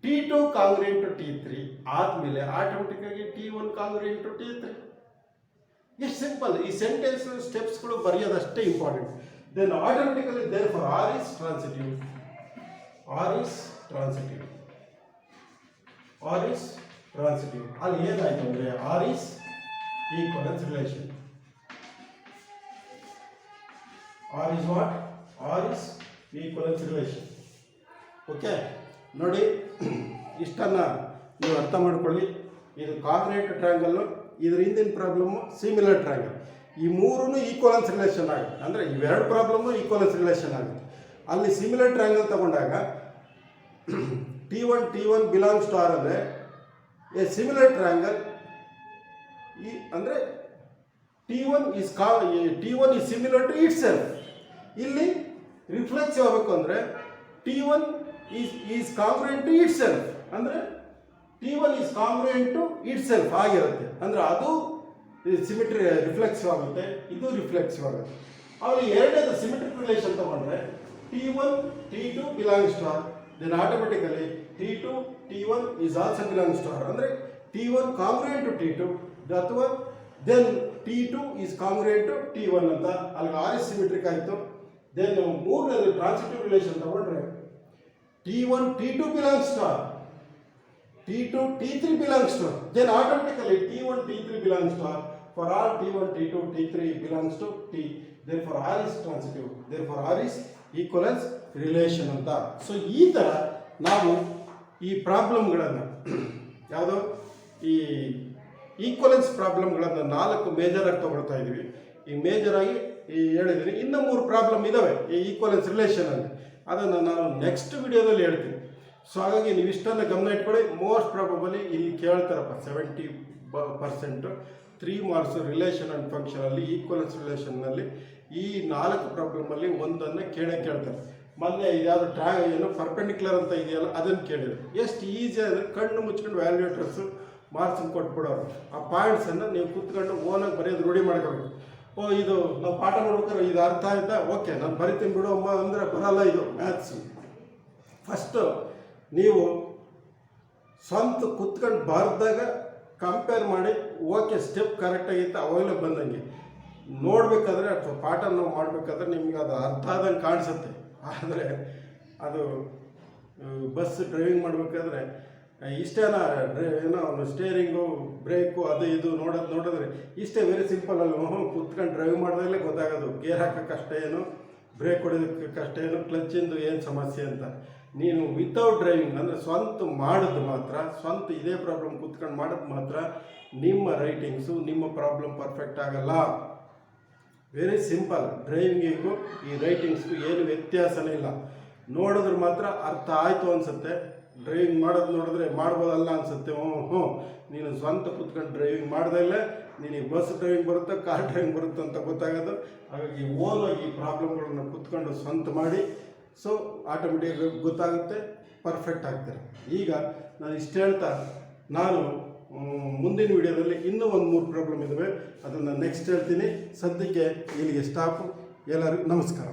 T2 congruent to T3 ಆದಮೇಲೆ automatic ಆಗಿ T1 congruent to T3. ಎಷ್ಟು simple. ಈ sentence ಸ್ಟೆಪ್ಸ್ಗಳು ಬರೆಯೋದಷ್ಟೇ important. Then automatically therefore R is transitive. ಅಲ್ಲಿ ಏನಾಯ್ತು ಅಂದರೆ R is equivalence relation. R is what? R is equivalence relation. Okay ನೋಡಿ, ಇಷ್ಟನ್ನು ನೀವು ಅರ್ಥ ಮಾಡ್ಕೊಳ್ಳಿ. ಇದು ಕಾಂಗ್ರೇಟ್ ಟ್ರಯಾಂಗಲ್ಲು, ಇದ್ರ ಹಿಂದಿನ ಪ್ರಾಬ್ಲಮ್ಮು ಸಿಮಿಲರ್ ಟ್ರಯಾಂಗಲ್. ಈ ಮೂರೂ ಈಕ್ವಲೆನ್ಸ್ ರಿಲೇಷನ್ ಆಗುತ್ತೆ. ಅಂದರೆ ಇವೆರಡು ಪ್ರಾಬ್ಲಮ್ಮು ಈಕ್ವಲೆನ್ಸ್ ರಿಲೇಷನ್ ಆಗುತ್ತೆ. ಅಲ್ಲಿ ಸಿಮಿಲರ್ ಟ್ರಯಾಂಗಲ್ ತಗೊಂಡಾಗ T1 ಬಿಲಾಂಗ್ಸ್ ಟು ಆರ್ ಅಂದರೆ ಎ ಸಿಮಿಲರ್ ಟ್ರಯಾಂಗಲ್. ಈ ಅಂದರೆ T1 is similar to itself. ಇಲ್ಲಿ ರಿಫ್ಲೆಕ್ಸಿವ್ ಆಗಬೇಕು ಅಂದರೆ T1 is congruent to itself, ಅಂದರೆ T1 is congruent to itself ಆಗಿರುತ್ತೆ. ಅಂದರೆ ಅದು ಸಿಮೆಟ್ರಿ ರಿಫ್ಲೆಕ್ಸಿವ್ ಆಗುತ್ತೆ, ಇದು ರಿಫ್ಲೆಕ್ಸಿವ್ ಆಗುತ್ತೆ. ಆಮೇಲೆ ಎರಡನೇದು ಸಿಮೆಟ್ರಿಕ್ ರಿಲೇಷನ್ ತಗೊಂಡ್ರೆ T1 T2 belongs to R, then automatically T2 T1 is also belongs to R. ಅಂದರೆ T1 ಕಾಂಗ್ರುಯೆಂಟ್ ಟು T2 ಅಥವಾ then T2 is congruent to T1 ಅಂತ ಅಲ್ಲಿಗೆ ಆರ್ ಇಸ್ ಸಿಮೆಟ್ರಿಕ್ ಆಯಿತು. ದೆನ್ ಮೂರನೇದು ಟ್ರಾನ್ಸಿಟಿವ್ ರಿಲೇಷನ್ ತಗೊಂಡ್ರೆ T1 T2 belongs to R, T2 T3 belongs to R. Then automatically T1 T3 belongs to R. For all T1 T2 T3 belongs to T. Therefore R is transitive. Therefore R is equivalence relation ಅಂತ. So ಈ ಥರ ನಾವು ಈ ಪ್ರಾಬ್ಲಮ್ಗಳನ್ನು ಯಾವುದೋ ಈ equivalence ಪ್ರಾಬ್ಲಮ್ಗಳನ್ನು 4 ಮೇಜರಾಗಿ ತಗೊಳ್ತಾ ಇದ್ದೀವಿ. ಈ ಮೇಜರಾಗಿ ಹೇಳಿದ್ದೀನಿ. ಇನ್ನೂ 3 ಪ್ರಾಬ್ಲಮ್ ಇದ್ದಾವೆ ಈ ಈಕ್ವಲೆನ್ಸ್ ರಿಲೇಷನಲ್ಲಿ, ಅದನ್ನು ನಾನು ನೆಕ್ಸ್ಟ್ ವಿಡಿಯೋದಲ್ಲಿ ಹೇಳ್ತೀನಿ. ಸೊ ಹಾಗಾಗಿ ನೀವು ಇಷ್ಟನ್ನು ಗಮನ ಇಟ್ಕೊಳ್ಳಿ. ಮೋಸ್ಟ್ ಪ್ರಾಬಬಲಿ ಇಲ್ಲಿ ಕೇಳ್ತಾರಪ್ಪ 70% 3 ಮಾರ್ಕ್ಸ್ ರಿಲೇಷನ್ ಆ್ಯಂಡ್ ಫಂಕ್ಷನಲ್ಲಿ ಈಕ್ವಲೆನ್ಸ್ ರಿಲೇಷನ್ನಲ್ಲಿ ಈ 4 ಪ್ರಾಬ್ಲಮಲ್ಲಿ ಒಂದನ್ನು ಕೇಳ್ತಾರೆ. ಮೊನ್ನೆ ಇದ್ಯಾವುದು ಏನು ಪರ್ಪೆಂಡಿಕ್ಯುಲರ್ ಅಂತ ಇದೆಯಲ್ಲ ಅದನ್ನು ಕೇಳಿದ್ರು. ಎಷ್ಟು ಈಸಿ ಅಂದರೆ ಕಣ್ಣು ಮುಚ್ಕೊಂಡು ವ್ಯಾಲ್ಯೂಟರ್ಸು ಮಾರ್ಕ್ಸನ್ನು ಕೊಟ್ಬಿಡೋರು. ಆ ಪಾಯಿಂಟ್ಸನ್ನು ನೀವು ಕೂತ್ಕೊಂಡು ಓನಾಗಿ ಬರೆಯೋದು ರೂಢಿ ಮಾಡ್ಕೋಬೇಕು. ಇದು ನಾವು ಪಾಠ ಮಾಡ್ಬೇಕಾದ್ರೆ ಇದು ಅರ್ಥ ಆಯ್ತಾ, ಓಕೆ ನಾನು ಬರಿತೀನಿ ಬಿಡು ಅಮ್ಮ ಅಂದರೆ ಬರಲ್ಲ. ಇದು ಮ್ಯಾಥ್ಸು ಫಸ್ಟು ನೀವು ಸ್ವಂತ ಕುತ್ಕೊಂಡು ಬರೆದಾಗ ಕಂಪೇರ್ ಮಾಡಿ ಓಕೆ ಸ್ಟೆಪ್ ಕರೆಕ್ಟಾಗಿತ್ತು ಅವಾಗಲೇ ಬಂದಂಗೆ ನೋಡಬೇಕಾದ್ರೆ ಅಥವಾ ಪಾಠ ನಾವು ಮಾಡಬೇಕಾದ್ರೆ ನಿಮಗೆ ಅದು ಅರ್ಥ ಆದಂಗೆ ಕಾಣಿಸುತ್ತೆ. ಆದರೆ ಅದು ಬಸ್ ಡ್ರೈವಿಂಗ್ ಮಾಡಬೇಕಾದ್ರೆ ಇಷ್ಟೇನಾ ಏನೋ ಸ್ಟೇರಿಂಗು ಬ್ರೇಕು ಅದು ಇದು ನೋಡಿದ್ರೆ ಇಷ್ಟೇ ವೆರಿ ಸಿಂಪಲ್ ಅಲ್ಲ. ಕುತ್ಕೊಂಡು ಡ್ರೈವ್ ಮಾಡಿದಾಗಲೇ ಗೊತ್ತಾಗೋದು ಗೇರ್ ಹಾಕೋಕ್ಕೆ ಕಷ್ಟ ಏನು, ಬ್ರೇಕ್ ಹೊಡೆಯೋದಕ್ಕೆ ಕಷ್ಟ ಏನು, ಕ್ಲಚ್ಚಿಂದು ಏನು ಸಮಸ್ಯೆ ಅಂತ. ನೀನು ವಿತೌಟ್ ಡ್ರೈವಿಂಗ್ ಅಂದರೆ ಸ್ವಂತ ಮಾಡೋದು ಮಾತ್ರ, ಸ್ವಂತ ಇದೇ ಪ್ರಾಬ್ಲಮ್ ಕೂತ್ಕೊಂಡು ಮಾಡೋದು ಮಾತ್ರ ನಿಮ್ಮ ರೈಟಿಂಗ್ಸು ನಿಮ್ಮ ಪ್ರಾಬ್ಲಮ್ ಪರ್ಫೆಕ್ಟ್ ಆಗಲ್ಲ. Very simple. ಡ್ರೈವಿಂಗಿಗೂ ಈ ರೈಟಿಂಗ್ಸ್ಗೂ ಏನು ವ್ಯತ್ಯಾಸನೇ ಇಲ್ಲ. ನೋಡಿದ್ರೆ ಮಾತ್ರ ಅರ್ಥ ಆಯಿತು ಅನಿಸುತ್ತೆ, ಡ್ರೈವಿಂಗ್ ಮಾಡೋದು ನೋಡಿದ್ರೆ ಮಾಡ್ಬೋದಲ್ಲ ಅನಿಸುತ್ತೆ. ನೀನು ಸ್ವಂತ ಕೂತ್ಕೊಂಡು ಡ್ರೈವಿಂಗ್ ಮಾಡ್ದಲ್ಲೇ ನಿನಗೆ ಬಸ್ ಡ್ರೈವಿಂಗ್ ಬರುತ್ತೆ, ಕಾರ್ ಡ್ರೈವಿಂಗ್ ಬರುತ್ತೆ ಅಂತ ಗೊತ್ತಾಗೋದು. ಹಾಗಾಗಿ ಓನಾಗಿ ಈ ಪ್ರಾಬ್ಲಮ್ಗಳನ್ನ ಕೂತ್ಕೊಂಡು ಸ್ವಂತ ಮಾಡಿ, ಸೊ ಆಟೋಮೆಟಿಕ್ ಗೊತ್ತಾಗುತ್ತೆ, ಪರ್ಫೆಕ್ಟ್ ಆಗ್ತಾರೆ. ಈಗ ನಾನು ಇಷ್ಟು ಹೇಳ್ತಾ ನಾನು ಮುಂದಿನ ವಿಡಿಯೋದಲ್ಲಿ ಇನ್ನೂ ಒಂದು 3 ಪ್ರಾಬ್ಲಮ್ ಇದ್ದಾವೆ, ಅದನ್ನು ನೆಕ್ಸ್ಟ್ ಹೇಳ್ತೀನಿ. ಸದ್ಯಕ್ಕೆ ಇಲ್ಲಿಗೆ ಸ್ಟಾಪು. ಎಲ್ಲರಿಗೂ ನಮಸ್ಕಾರ.